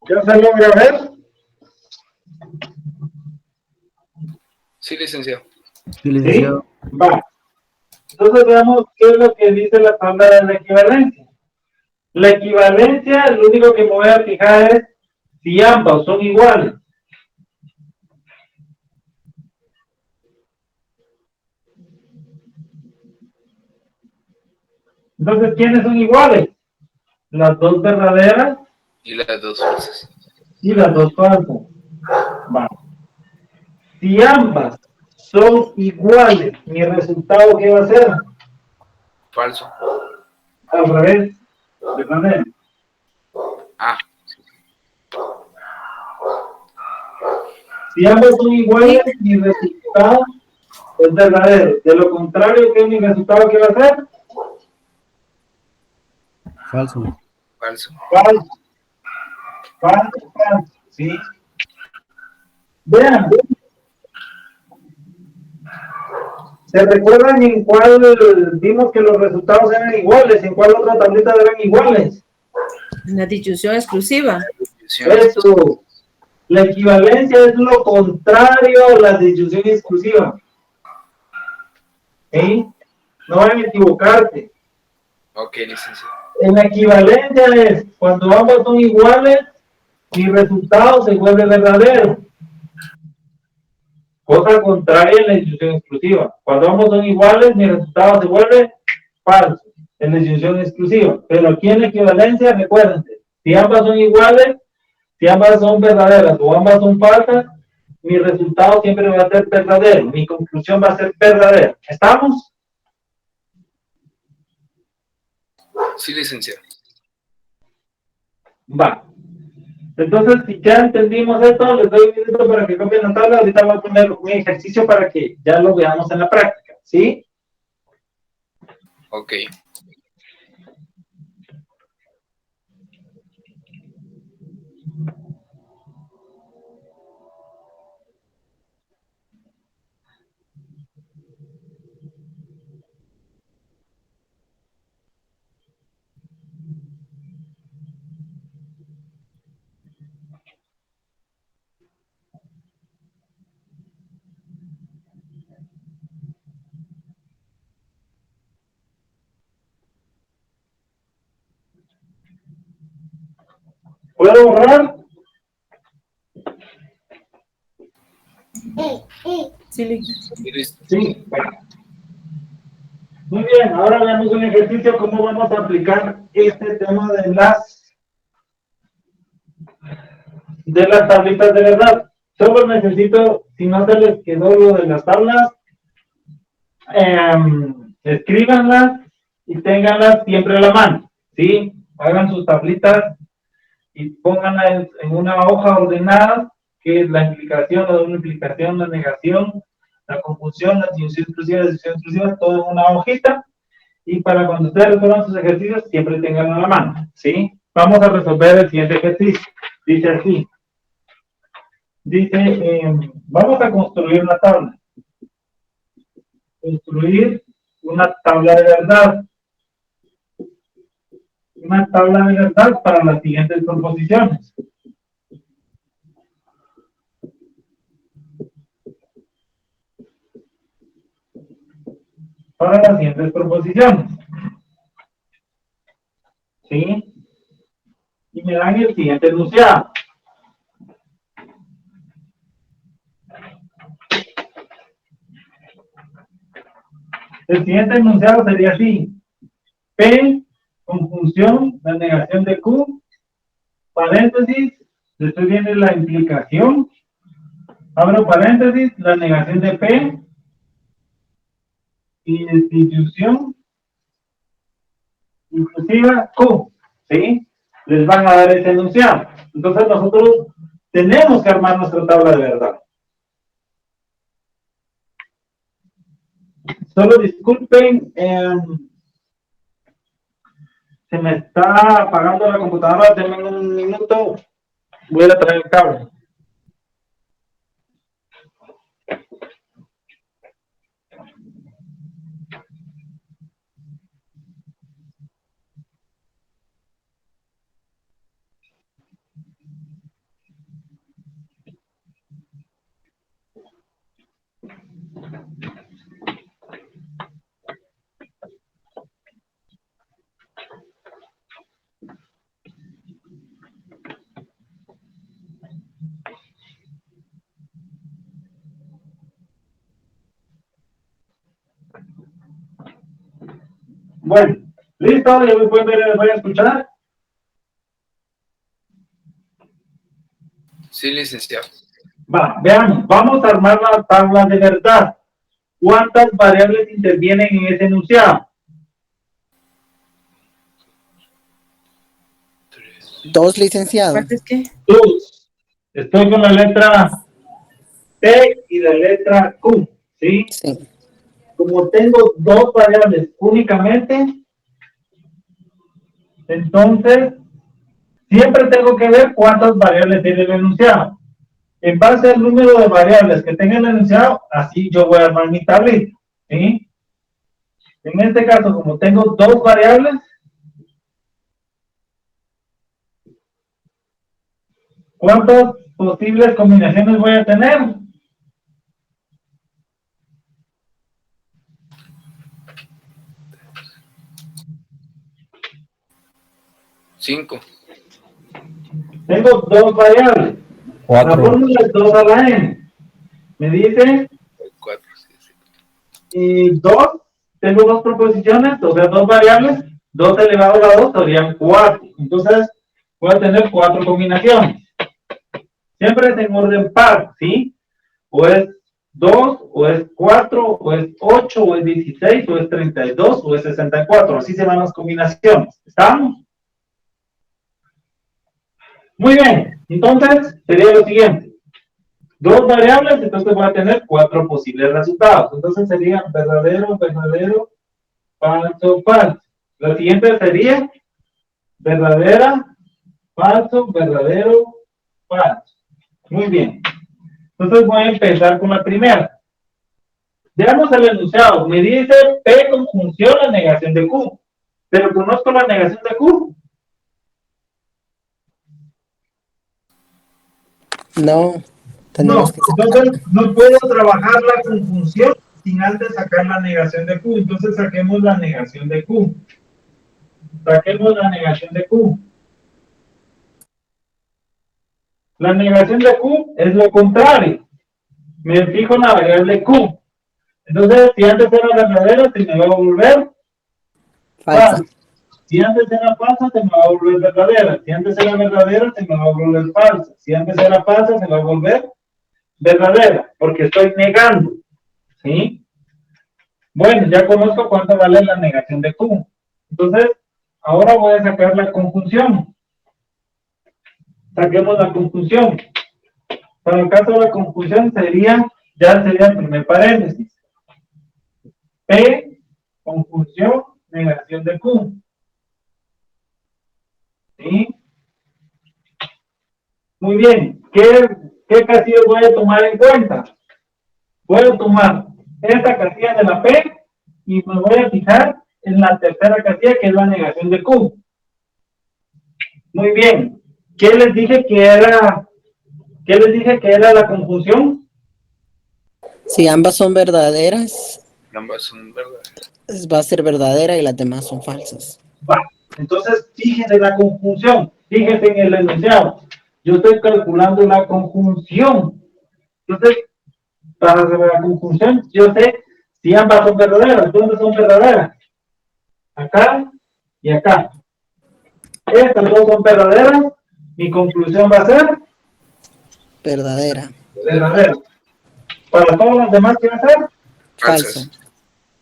¿Ya se logra ver? Sí, licenciado. Sí, licenciado. Va. Entonces veamos qué es lo que dice la tabla de la equivalencia. La equivalencia, lo único que me voy a fijar es si ambos son iguales. Entonces, ¿quiénes son iguales? Las dos verdaderas Y las dos falsas. y las dos falsas. Va. Si ambas son iguales, mi resultado, ¿qué va a ser? Falso. Al revés. Verdadero. Ah, Si ambos son iguales, mi resultado es verdadero. De lo contrario, ¿qué es mi resultado que va a ser? Falso. Falso. Falso. Falso, falso. ¿Sí? Vean. ¿Se recuerdan en cuál vimos que los resultados eran iguales? ¿En cuál otra tablita eran iguales? La disyunción exclusiva. Eso. La equivalencia es lo contrario a la disyunción exclusiva. ¿Sí? No van a equivocarse. Ok, licenciado. En la equivalencia es cuando ambos son iguales, mi resultado se vuelve verdadero. Cosa contraria en la disyunción exclusiva. Cuando ambos son iguales, mi resultado se vuelve falso en la disyunción exclusiva. Pero aquí en la equivalencia, recuérdense, si ambas son iguales, si ambas son verdaderas o ambas son falsas, mi resultado siempre va a ser verdadero. Mi conclusión va a ser verdadera. ¿Estamos? Sí, licenciado. Va. Entonces, si ya entendimos esto, les doy un minuto para que copien la tabla. Ahorita voy a poner un ejercicio para que ya lo veamos en la práctica. ¿Sí? Ok. ¿Puedo borrar? Sí, Sí, listo. Sí. Bueno. Muy bien, ahora veamos un ejercicio, cómo vamos a aplicar este tema de las tablitas de verdad. Solo necesito, si no se les quedó lo de las tablas, escríbanlas y ténganlas siempre a la mano, ¿sí? Hagan sus tablitas y pónganlas en una hoja ordenada, que es la implicación, la doble implicación, la negación, la confusión, la disyunción exclusiva, la disyunción exclusiva, todo en una hojita. Y para cuando ustedes resuelvan sus ejercicios, siempre tenganlo a la mano, ¿sí? Vamos a resolver el siguiente ejercicio. Dice así. Dice, vamos a construir una tabla. Construir una tabla de verdad. Una tabla de verdad para las siguientes proposiciones. Para las siguientes proposiciones. ¿Sí? Y me dan el siguiente enunciado. El siguiente enunciado sería así. P, conjunción, la negación de Q, paréntesis, después viene la implicación, abro paréntesis, la negación de P, y disyunción inclusiva Q, ¿sí? Les van a dar ese enunciado. Entonces nosotros tenemos que armar nuestra tabla de verdad. Solo disculpen, se me está apagando la computadora, denme un minuto, voy a traer el cable. Bueno, listo, ya me pueden ver, me pueden escuchar. Sí, licenciado. Va, veamos, vamos a armar la tabla de verdad. ¿Cuántas variables intervienen en ese enunciado? 2, licenciado. ¿Cuántas qué? 2. Estoy con la letra T y la letra Q, ¿sí? Sí. Como tengo dos variables únicamente, entonces siempre tengo que ver cuántas variables tiene el enunciado. En base al número de variables que tenga el enunciado, así yo voy a armar mi tablita, ¿sí? En este caso, como tengo dos variables, ¿cuántas posibles combinaciones voy a tener? Cinco. Tengo dos variables. La 4. fórmula es 2 a la n. Me dice 4. y 2, tengo dos proposiciones, o sea, dos variables, 2 elevado a la 2 serían 4. Entonces, voy a tener 4 combinaciones. Siempre es en orden par, ¿sí? O es 2, o es 4, o es 8, o es 16, o es 32, o es 64. Así se van las combinaciones. ¿Estamos? Muy bien. Entonces, sería lo siguiente. Dos variables, entonces voy a tener 4 posibles resultados. Entonces sería verdadero, verdadero, falso, falso. La siguiente sería verdadera, falso, verdadero, falso. Muy bien. Entonces voy a empezar con la primera. Veamos el enunciado. Me dice P conjunción la negación de Q. Pero conozco la negación de Q. No, No, tenemos que entonces no puedo trabajar la conjunción sin antes sacar la negación de Q. Entonces saquemos la negación de Q. Saquemos la negación de Q. La negación de Q es lo contrario. Me fijo en la variable Q. Entonces, si antes era verdadera, se me va a volver falsa. falsa. Si antes era falsa, se me va a volver verdadera. Si antes era verdadera, se me va a volver falsa. Si antes era falsa, se me va a volver verdadera, porque estoy negando. ¿Sí? Bueno, ya conozco cuánto vale la negación de Q. Entonces, ahora voy a sacar la conjunción. Saquemos la conjunción. Para el caso de la conjunción ya sería el primer paréntesis. P, conjunción, negación de Q. ¿Sí? Muy bien. ¿Qué casillas voy a tomar en cuenta? Voy a tomar esta casilla de la P y me voy a fijar en la tercera casilla, que es la negación de Q. Muy bien. ¿Qué les dije que era la conjunción? Si ambas son verdaderas, Ambas son verdaderas. va a ser verdadera y las demás son falsas. Va. Entonces, fíjense en la conjunción, fíjense en el enunciado. Yo estoy calculando la conjunción. Entonces, para la conjunción, yo sé si ambas son verdaderas. ¿Dónde son verdaderas? Acá y acá. Estas dos son verdaderas. Mi conclusión va a ser Verdadera. verdadera. Para todas las demás, ¿qué va a ser? Falso.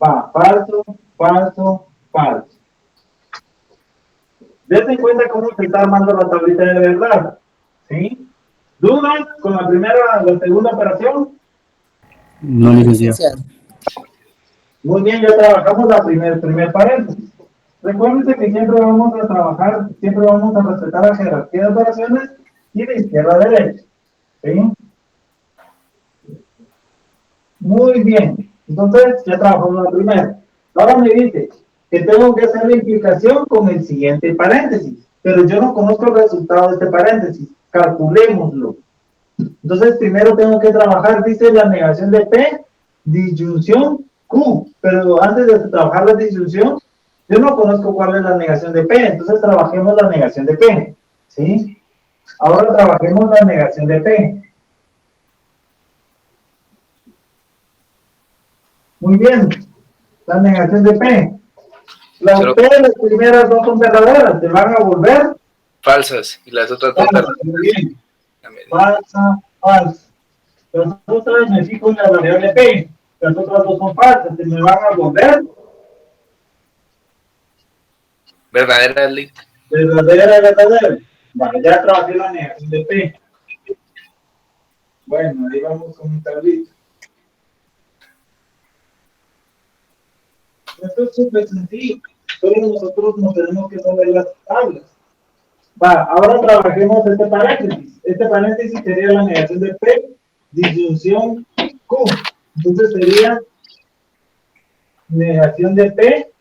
Va, falso, falso, falso. Dense cuenta cómo se está armando la tablita de verdad. ¿Sí? ¿Dudas con la segunda operación? No, licenciado. Licenciado. Muy bien, ya trabajamos la primer paréntesis. Recuérdense que siempre vamos a respetar la jerarquía de operaciones y de izquierda a derecha. ¿Sí? Muy bien. Entonces, ya trabajamos la primera. Ahora me dice que tengo que hacer la implicación con el siguiente paréntesis, pero yo no conozco el resultado de este paréntesis. Calculémoslo. Entonces, primero tengo que trabajar, dice la negación de P, disyunción Q, pero antes de trabajar la disyunción, yo no conozco cuál es la negación de P, entonces trabajemos la negación de P. ¿Sí? Ahora trabajemos la negación de P. Muy bien. La negación de P. Las primeras dos son verdaderas, te van a volver falsas. Y las otras dos falsas. verdaderas. Muy bien. Falsa, falsa. Las otras me fijo en la variable P. Las otras dos son falsas, se me van a volver Verdadera, Lick. verdadera. Vale, ya trabajé la negación de P. Bueno, ahí vamos con un tablito. Esto es súper sencillo. Solo nosotros nos tenemos que saber las tablas. Va, ahora trabajemos este paréntesis. Este paréntesis sería la negación de P, disyunción Q. Entonces sería negación de P,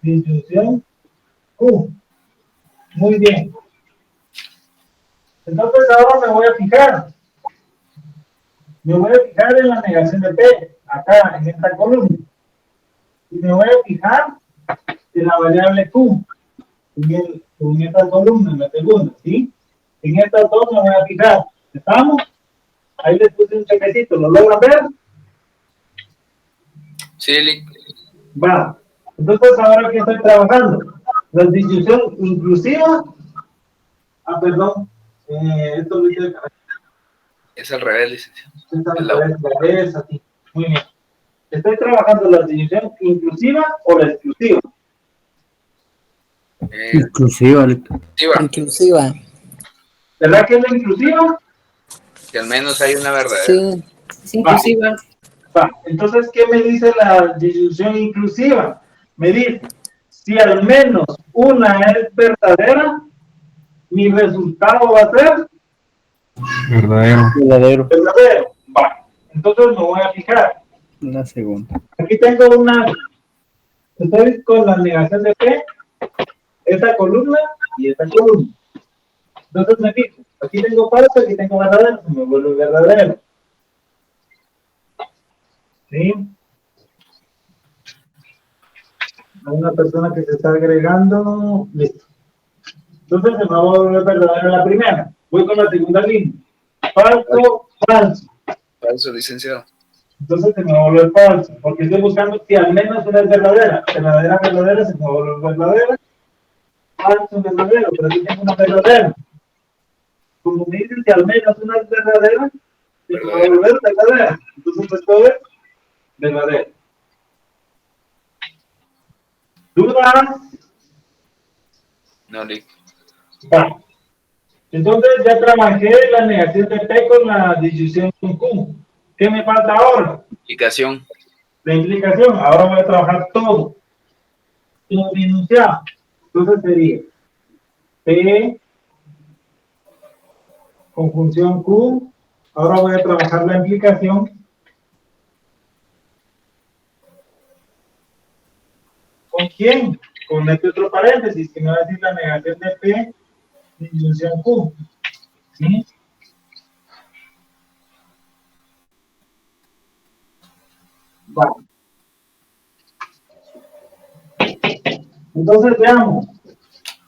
disyunción Q. Muy bien. Entonces ahora me voy a fijar. Me voy a fijar en la negación de P, acá, en esta columna. Y me voy a fijar en la variable Q, en esta columna, en la segunda, ¿sí? En estas dos me voy a fijar. ¿Estamos? Ahí les puse un chequecito, ¿lo logran ver? Sí, Lick. Va. Entonces, ahora que estoy trabajando, la disyunción inclusiva. Ah, perdón. Esto lo hice. Es al revés, licenciado. Al revés, así. Muy bien. ¿Estoy trabajando la disyunción inclusiva o la exclusiva? Inclusiva. Inclusiva, Inclusiva. ¿Verdad que es la inclusiva? que al menos hay una verdadera. Sí. Es inclusiva. Va. Entonces, ¿qué me dice la disyunción inclusiva? Me dice, si al menos una es verdadera, mi resultado va a ser Verdadero. verdadero. Va. Entonces me voy a fijar. La segunda. Aquí tengo estoy con la negación de P, esta columna y esta columna. Entonces me fijo, aquí tengo falso, aquí tengo verdadero, se me vuelve verdadero. ¿Sí? Hay una persona que se está agregando, listo. Entonces se me va a volver verdadero la primera. Voy con la segunda línea. Falso, falso. Falso, licenciado. Entonces se me va a volver falso, porque estoy buscando si al menos una es verdadera. Verdadera, verdadera, se me va a volver verdadera. Falso, verdadero, pero aquí tengo una verdadera. Como me dicen si al menos una es verdadera, se me va a volver verdadera. Entonces esto es verdadero. ¿Dudas? No, Lick. Va. Entonces ya trabajé la negación de P con la disyunción con Q. ¿Qué me falta ahora? Implicación. La implicación. Ahora voy a trabajar todo. Todo enunciado. Entonces sería P conjunción Q. Ahora voy a trabajar la implicación. ¿Con quién? Con este otro paréntesis que me va a decir la negación de P disyunción Q. ¿Sí? Va. Entonces veamos.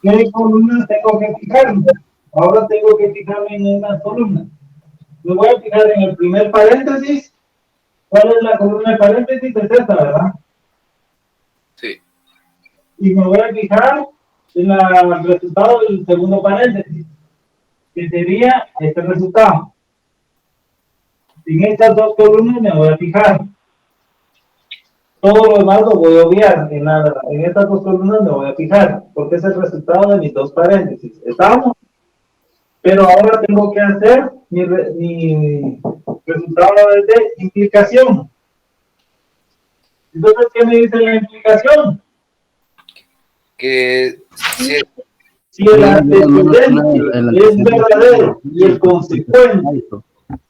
¿Qué columnas tengo que fijarme? Ahora tengo que fijarme en una columna. Me voy a fijar en el primer paréntesis. ¿Cuál es la columna de paréntesis? Es esta, ¿verdad? Sí. Y me voy a fijar en el resultado del segundo paréntesis, que sería este resultado. En estas dos columnas me voy a fijar. Todo lo demás lo voy a obviar. En estas dos columnas me voy a fijar, porque es el resultado de mis dos paréntesis. ¿Estamos? Pero ahora tengo que hacer mi resultado de implicación. Entonces, ¿qué me dice la implicación? Que Si el antecedente es verdadero y el consecuente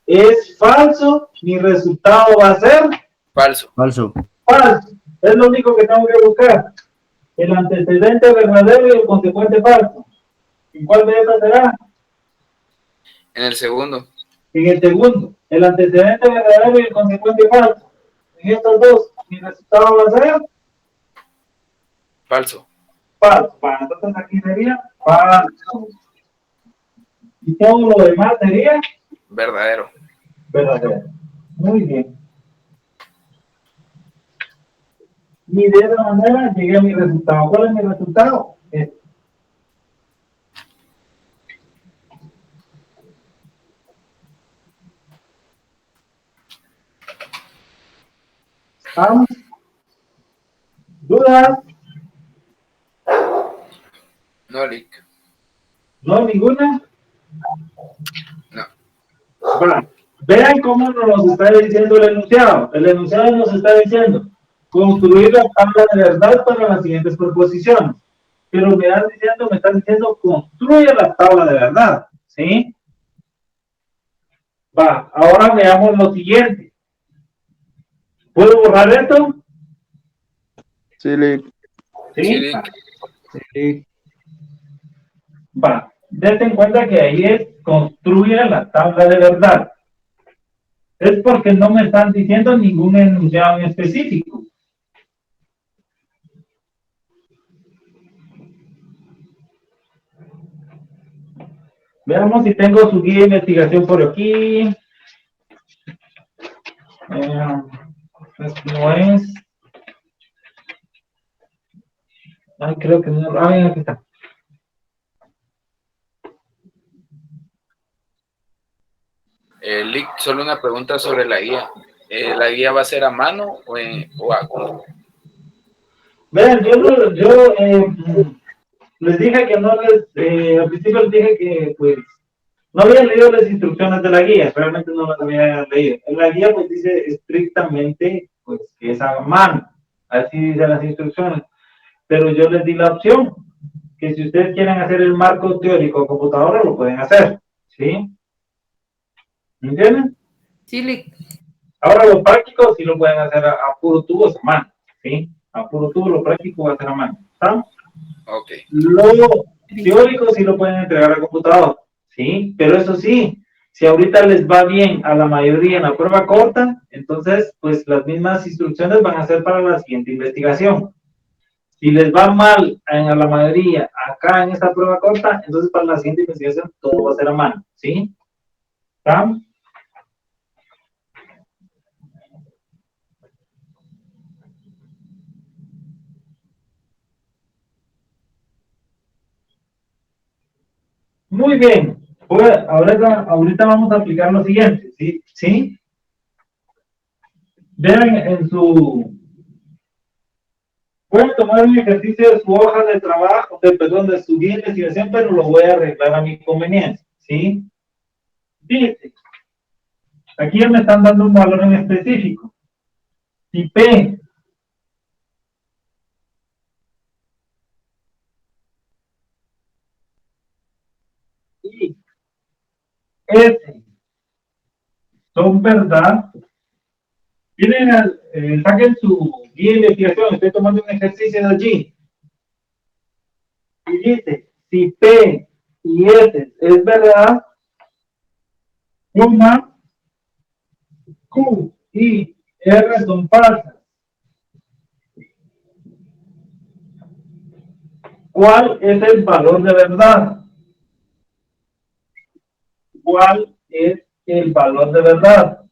es falso, mi resultado va a ser falso. Falso. falso. Es lo único que tengo que buscar. El antecedente verdadero y el consecuente falso. ¿En cuál de estas será? En el segundo. En el segundo. El antecedente verdadero y el consecuente falso. En estos dos, mi resultado va a ser Falso. falso. Bueno, entonces aquí sería falso. Y todo lo demás sería Verdadero. verdadero. Muy bien. Y de esa manera llegué a mi resultado. ¿Cuál es mi resultado? Este. ¿Estamos? ¿Dudas? No, Lick. ¿No? ¿Ninguna? No. Bueno, vean cómo nos está diciendo el enunciado. El enunciado nos está diciendo, construir la tabla de verdad para las siguientes proposiciones. Pero me estás diciendo, construye la tabla de verdad, ¿sí? Va, ahora veamos lo siguiente. ¿Puedo borrar esto? Sí, Lick. ¿Sí? Sí, Lick. Sí. Va, date en cuenta que ahí es construye la tabla de verdad. Es porque no me están diciendo ningún enunciado en específico. Veamos si tengo su guía de investigación por aquí. No es. Ay, creo que no. Ay, aquí está. Lick, solo una pregunta sobre la guía. ¿La guía va a ser a mano o a cómo? Vean, les dije que no al principio les dije que pues no había leído las instrucciones de la guía, realmente no las había leído. En la guía pues dice estrictamente pues que es a mano, así dicen las instrucciones, pero yo les di la opción, que si ustedes quieren hacer el marco teórico de computadora lo pueden hacer, ¿sí? ¿Me entienden? Sí, Lick. Ahora lo práctico sí lo pueden hacer a puro tubo, a mano, ¿sí? A puro tubo lo práctico va a ser a mano, ¿está? Ok. Lo teórico sí lo pueden entregar al computador, ¿sí? Pero eso sí, si ahorita les va bien a la mayoría en la prueba corta, entonces, pues las mismas instrucciones van a ser para la siguiente investigación. Si les va mal a la mayoría acá en esta prueba corta, entonces para la siguiente investigación todo va a ser a mano, ¿sí? ¿Está? Muy bien. Ahorita vamos a aplicar lo siguiente, ¿sí? ¿Sí? Vean en su... Pueden tomar un ejercicio de su hoja de trabajo, de su guía de investigación, pero lo voy a arreglar a mi conveniencia, ¿sí? Dice, aquí ya me están dando un valor en específico. Si P y S son verdad, saquen su guía de investigación, estoy tomando un ejercicio de allí. Y dice, si P y S es verdad, suma Q y R son falsas. ¿Cuál es el valor de verdad? ¿Cuál es el valor de verdad?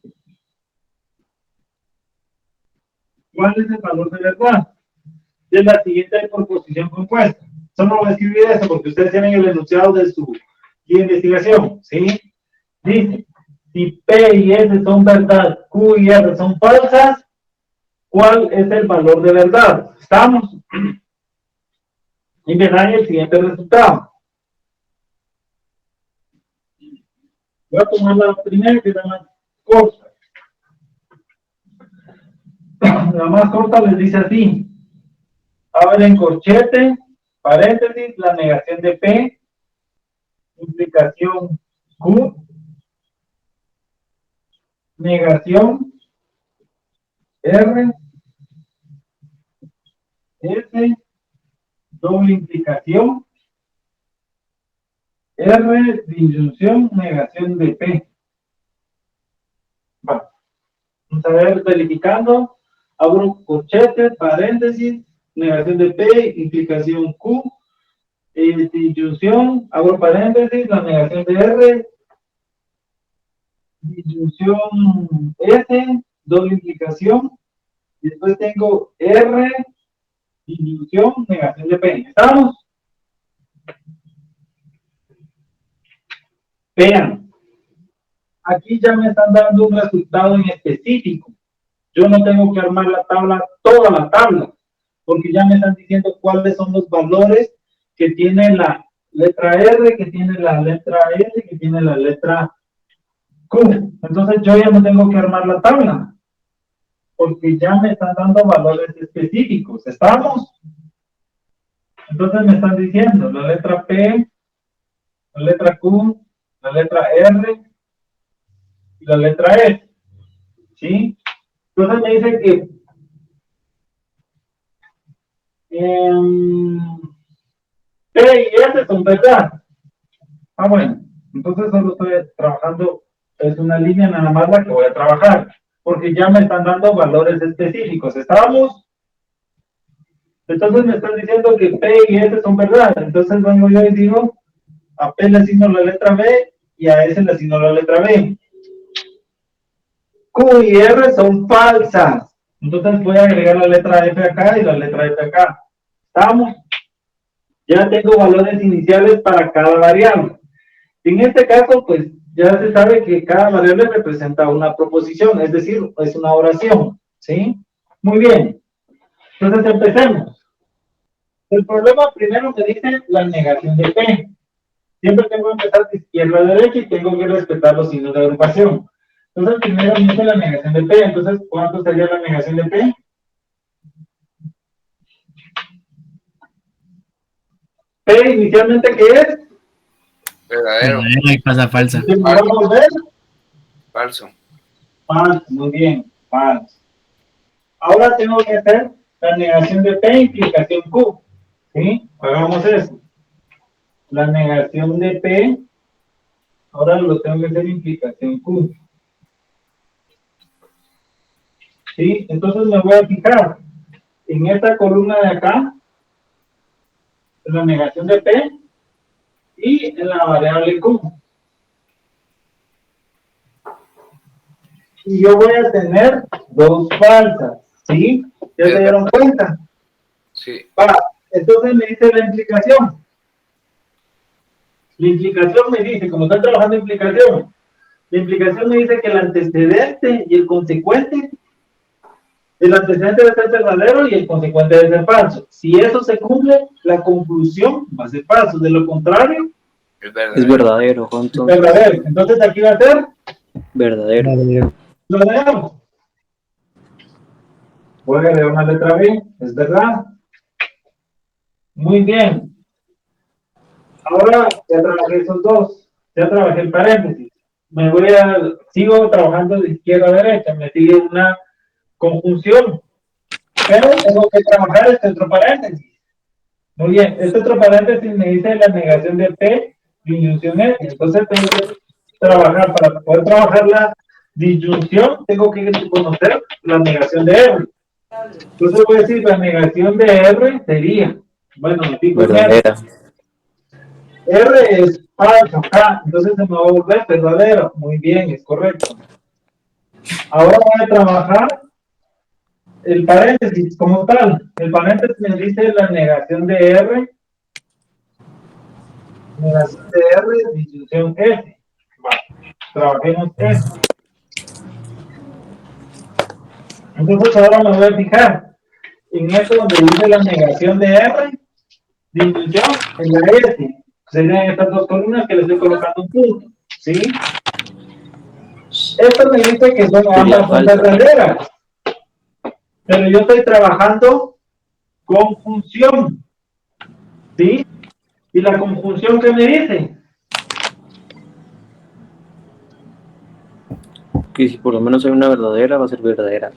¿Cuál es el valor de verdad? De la siguiente proposición compuesta. Solo voy a escribir eso porque ustedes tienen el enunciado de su guía de investigación, ¿sí? Dice, si P y S son verdad, Q y R son falsas, ¿cuál es el valor de verdad? ¿Estamos? Y me dan el siguiente resultado. Voy a tomar la primera que es la más corta. La más corta les dice así. Abren corchete, paréntesis, la negación de P, implicación Q, negación R, S, doble implicación, R, disyunción, negación de P. Bueno, vamos a ver, verificando, abro corchete, paréntesis, negación de P, implicación Q, disyunción, abro paréntesis, la negación de R, disyunción S, doble implicación, y después tengo R, disyunción, negación de P. ¿Estamos? Vean, aquí ya me están dando un resultado en específico. Yo no tengo que armar la tabla, toda la tabla, porque ya me están diciendo cuáles son los valores que tiene la letra R, que tiene la letra S, que tiene la letra Q. Entonces yo ya no tengo que armar la tabla. porque ya me están dando valores específicos. ¿Estamos? Entonces me están diciendo la letra P, la letra Q, la letra R y la letra S. ¿Sí? Entonces me dice que P y S son verdad. Ah, bueno. Entonces solo estoy trabajando, es una línea nada más la que voy a trabajar, porque ya me están dando valores específicos. ¿Estábamos? Entonces me están diciendo que P y S son verdad. Entonces vengo yo y digo, a P le asigno la letra B y a S le asigno la letra B. Q y R son falsas. Entonces voy a agregar la letra F acá y la letra F acá. ¿Estamos? Ya tengo valores iniciales para cada variable. En este caso, pues, ya se sabe que cada variable representa una proposición, es decir, es una oración, ¿sí? Muy bien. Entonces, empecemos. El problema primero me dice la negación de P. Siempre tengo que empezar de izquierda a derecha y tengo que respetar los signos de agrupación. Entonces, primero me dice la negación de P. Entonces, ¿cuánto sería la negación de P? P inicialmente, ¿qué es? Verdadero. Y pasa falsa. ¿Se me va a volver? Falso. Falso, muy bien, falso. Ahora tengo que hacer la negación de P, implicación Q. ¿Sí? Hagamos eso. La negación de P, ahora lo tengo que hacer implicación Q. ¿Sí? Entonces me voy a fijar en esta columna de acá, en la negación de P, y en la variable Q. Y yo voy a tener dos falsas, ¿sí? ¿Ya se dieron cuenta? Sí. Entonces me dice la implicación. La implicación me dice, como estoy trabajando implicación, la implicación me dice que el antecedente y el consecuente, el antecedente debe ser verdadero y el consecuente debe ser falso. Si eso se cumple, la conclusión va a ser falso. De lo contrario, Es verdadero, Juan. es verdadero. Entonces aquí va a ser Verdadero. verdadero. Voy a agregar una letra B, es verdad. Muy bien. Ahora ya trabajé esos dos, ya trabajé el paréntesis. Sigo trabajando de izquierda a derecha, me sigue una conjunción. Pero tengo que trabajar este otro paréntesis. Muy bien, este otro paréntesis me dice la negación de P, disyunción S. Entonces tengo que trabajar, para poder trabajar la disyunción, tengo que conocer la negación de R. Entonces voy a decir, la negación de R sería, bueno, me fijo en R. Verdadera. R es falso acá, entonces se me va a volver verdadero. Muy bien, es correcto. Ahora voy a trabajar el paréntesis como tal. El paréntesis me dice la negación de R. Negación de R, disyunción S. Vale, trabajemos esto. Entonces ahora me voy a fijar en esto donde dice la negación de R, disyunción en la S. Serían estas dos columnas que le estoy colocando un punto, ¿sí? Esto me dice que son ambas son verdaderas, pero yo estoy trabajando conjunción, ¿sí? ¿Y la conjunción qué me dice? Que si por lo menos hay una verdadera, va a ser verdadera.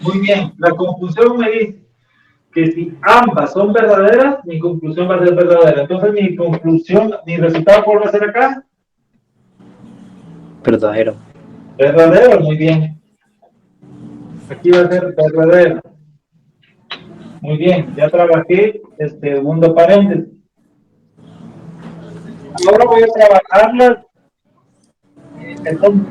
Muy bien, la conjunción me dice que si ambas son verdaderas, mi conclusión va a ser verdadera. Entonces mi conclusión, mi resultado, ¿cuál va a ser acá? Verdadero. Verdadero, muy bien. Aquí va a ser verdadero. Muy bien, ya trabajé este segundo paréntesis. Ahora voy a trabajar perdón.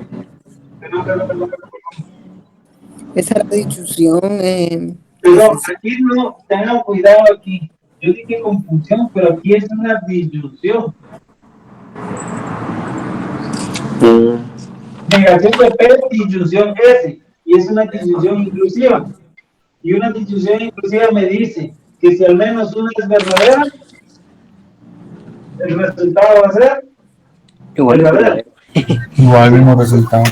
Esa es la disyunción. Pero aquí no, tengan cuidado aquí. Yo dije confusión, pero aquí es una disyunción. Negación de P, disyunción S. Y es una disyunción inclusiva. Y una disyunción inclusiva me dice que si al menos una es verdadera, el resultado va a ser Igual es verdadero. verdadero. Igual mismo resultado.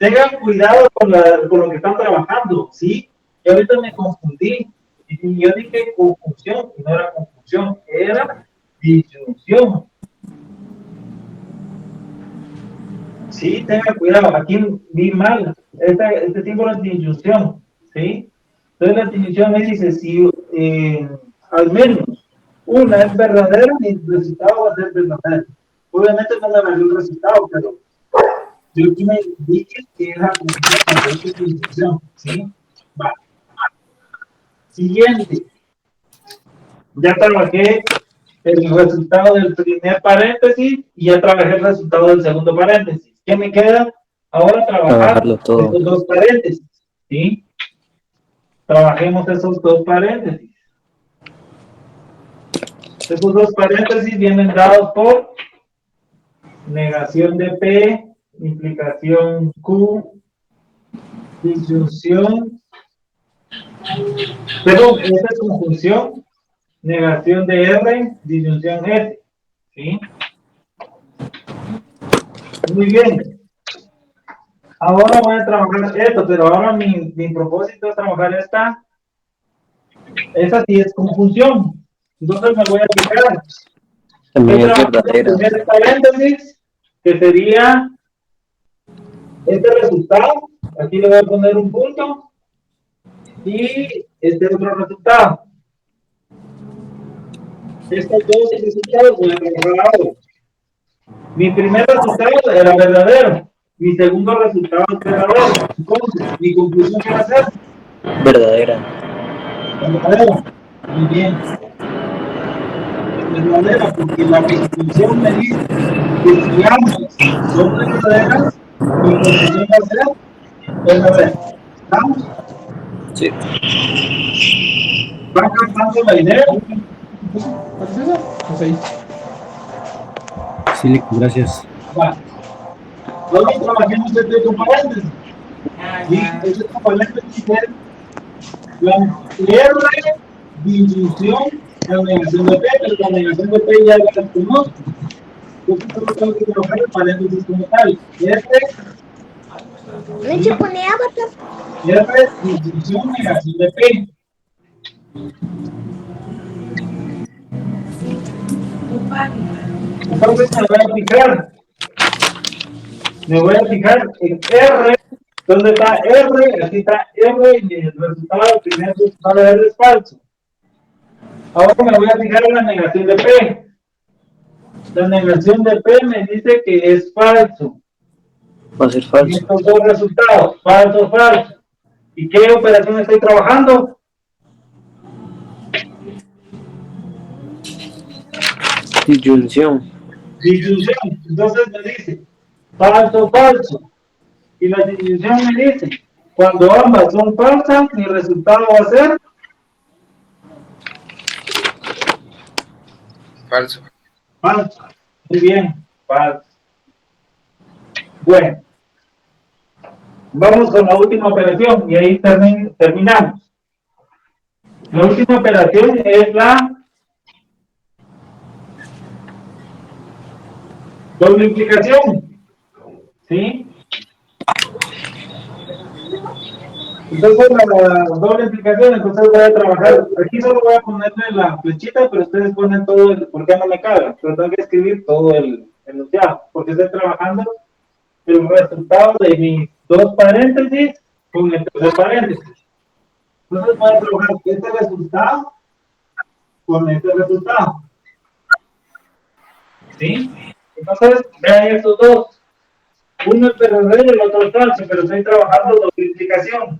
tengan cuidado con lo que están trabajando, ¿sí? Yo ahorita me confundí. Y yo dije confusión, y no era confusión, era disyunción. Sí, tengan cuidado, aquí vi mal. Este símbolo es disyunción, ¿sí? Entonces la disyunción me dice, si al menos una es verdadera, mi resultado va a ser verdadero. Obviamente no me valió el resultado, pero yo aquí me dije que era una disyunción, ¿sí? Va. Siguiente. Ya trabajé el resultado del primer paréntesis y ya trabajé el resultado del segundo paréntesis. ¿Qué me queda? Ahora trabajar Trabajarlo todo. esos dos paréntesis, ¿sí? Trabajemos esos dos paréntesis. Esos dos paréntesis vienen dados por negación de P, implicación Q, disyunción, perdón, esta es conjunción, negación de R, disyunción S, ¿sí? Muy bien. Ahora voy a trabajar esto, pero ahora mi propósito es trabajar esta sí es conjunción. Entonces me voy a fijar. También es Trabajo verdadera. el primer paréntesis, que sería este resultado. Aquí le voy a poner un punto. Y este otro resultado. Estos dos resultados voy a trabajar ahora. Mi primer resultado era verdadero. Mi segundo resultado es verdadero. Entonces, mi conclusión va a ser Verdadera. verdadero. Muy bien. Verdadera, porque la conclusión me dice que si ambas son verdaderas, mi conclusión va a ser verdadera. ¿Estamos? Sí. ¿Van captando la idea? Sí, Lick, gracias. Va. Ahora trabajemos este paréntesis. Y este paréntesis es la R, disyunción, la negación de P, pero la negación de P ya la conozco. Yo tengo que trabajar el paréntesis como tal. R, disyunción, negación de P. Entonces me voy a fijar en R, ¿dónde está R? Aquí está R y el resultado del primer resultado de R es falso. Ahora me voy a fijar en la negación de P. La negación de P me dice que es falso. Va a ser Y falso. estos dos resultados, falso, falso. ¿Y qué operación estoy trabajando? Disyunción. Disyunción. Entonces me dice falso, falso. Y la disyunción me dice, cuando ambas son falsas, mi resultado va a ser Falso. falso. Muy bien, falso. Bueno, vamos con la última operación y ahí terminamos. La última operación es la doble implicación. ¿Sí? Entonces, la doble implicación, entonces voy a trabajar. Aquí solo voy a ponerle la flechita, pero ustedes ponen todo el, porque no me cabe, pero tengo que escribir todo el enunciado, porque estoy trabajando el resultado de mis dos paréntesis con el tercer paréntesis. Entonces voy a trabajar este resultado con este resultado. ¿Sí? Entonces, vean estos dos. Uno es verdadero y el otro es falso, pero estoy trabajando doble implicación.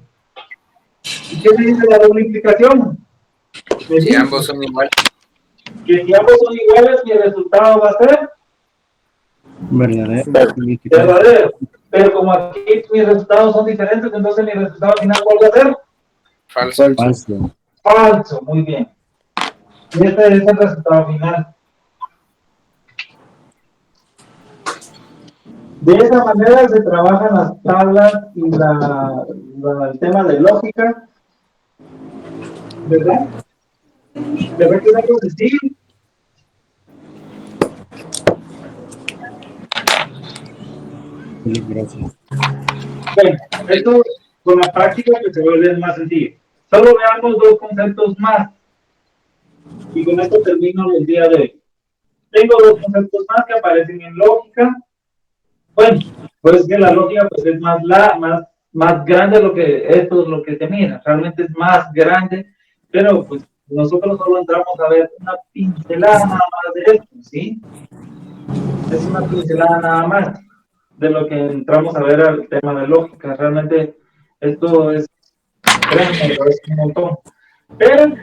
¿Y qué me dice la doble implicación? Si ambos son iguales. Que si ambos son iguales, mi resultado va a ser verdadero. Pero como aquí mis resultados son diferentes, entonces mi resultado final vuelve a ser Falso. Falso. falso. Muy bien. Y este es el resultado final. De esa manera se trabajan las tablas y el tema de lógica. ¿Verdad? ¿Verdad que es algo sencillo? Sí, Lick, gracias. Bueno, esto con la práctica pues se vuelve más sencillo. Solo veamos dos conceptos más. Y con esto termino el día de hoy. Tengo dos conceptos más que aparecen en lógica. Bueno, pues que la lógica pues es más grande de lo que esto es lo que se mira. Realmente es más grande, pero pues nosotros solo entramos a ver una pincelada nada más de esto, ¿sí? Es una pincelada nada más de lo que entramos a ver al tema de lógica. Realmente esto es, créanme, es un montón. Pero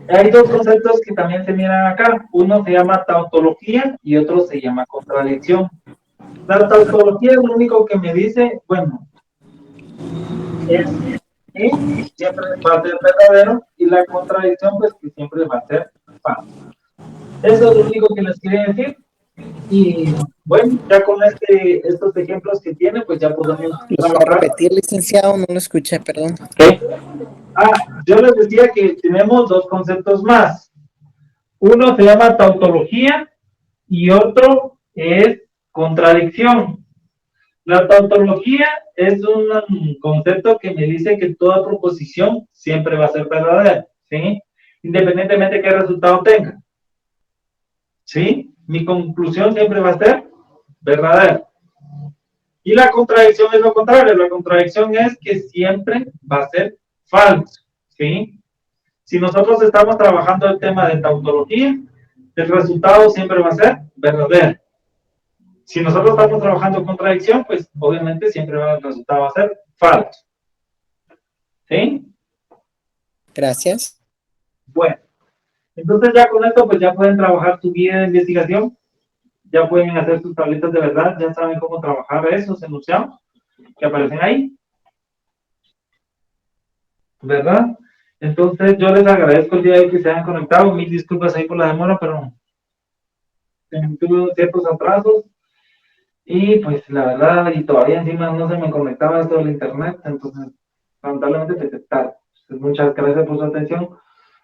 hay dos conceptos que también se miran acá. Uno se llama tautología y otro se llama contradicción. La tautología es lo único que me dice, bueno, es que siempre va a ser verdadero y la contradicción pues que siempre va a ser falso. Eso es lo único que les quería decir. Y bueno, ya con estos ejemplos que tiene, pues ya podemos ¿Lo puedo repetir, licenciado? No lo escuché, perdón. ¿Qué? Yo les decía que tenemos dos conceptos más. Uno se llama tautología y otro es contradicción. La tautología es un concepto que me dice que toda proposición siempre va a ser verdadera, ¿sí? Independientemente de qué resultado tenga. ¿Sí? Mi conclusión siempre va a ser verdadera. Y la contradicción es lo contrario. La contradicción es que siempre va a ser falso, ¿sí? Si nosotros estamos trabajando el tema de tautología, el resultado siempre va a ser verdadero. Si nosotros estamos trabajando contradicción, pues obviamente siempre el resultado va a ser falso. ¿Sí? Gracias. Bueno, entonces ya con esto, pues ya pueden trabajar su guía de investigación, ya pueden hacer sus tabletas de verdad, ya saben cómo trabajar esos enunciados que aparecen ahí. ¿Verdad? Entonces yo les agradezco el día de hoy que se hayan conectado. Mil disculpas ahí por la demora, pero tuve ciertos atrasos. Y pues la verdad, y todavía encima no se me conectaba esto del internet, entonces lamentablemente pues tarde. Entonces, muchas gracias por su atención.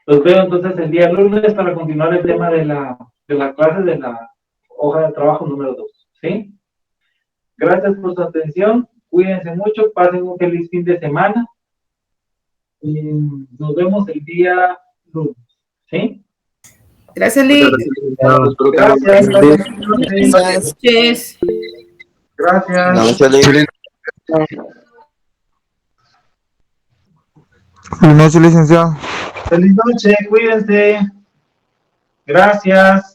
Los veo entonces el día lunes para continuar el tema de la clase de la hoja de trabajo número 2. ¿Sí? Gracias por su atención. Cuídense mucho, pasen un feliz fin de semana. Y nos vemos el día lunes. ¿Sí? Gracias, Lick. Gracias. Gracias. Gracias. Buenas noches, licenciado. Feliz noche, cuídense. Gracias.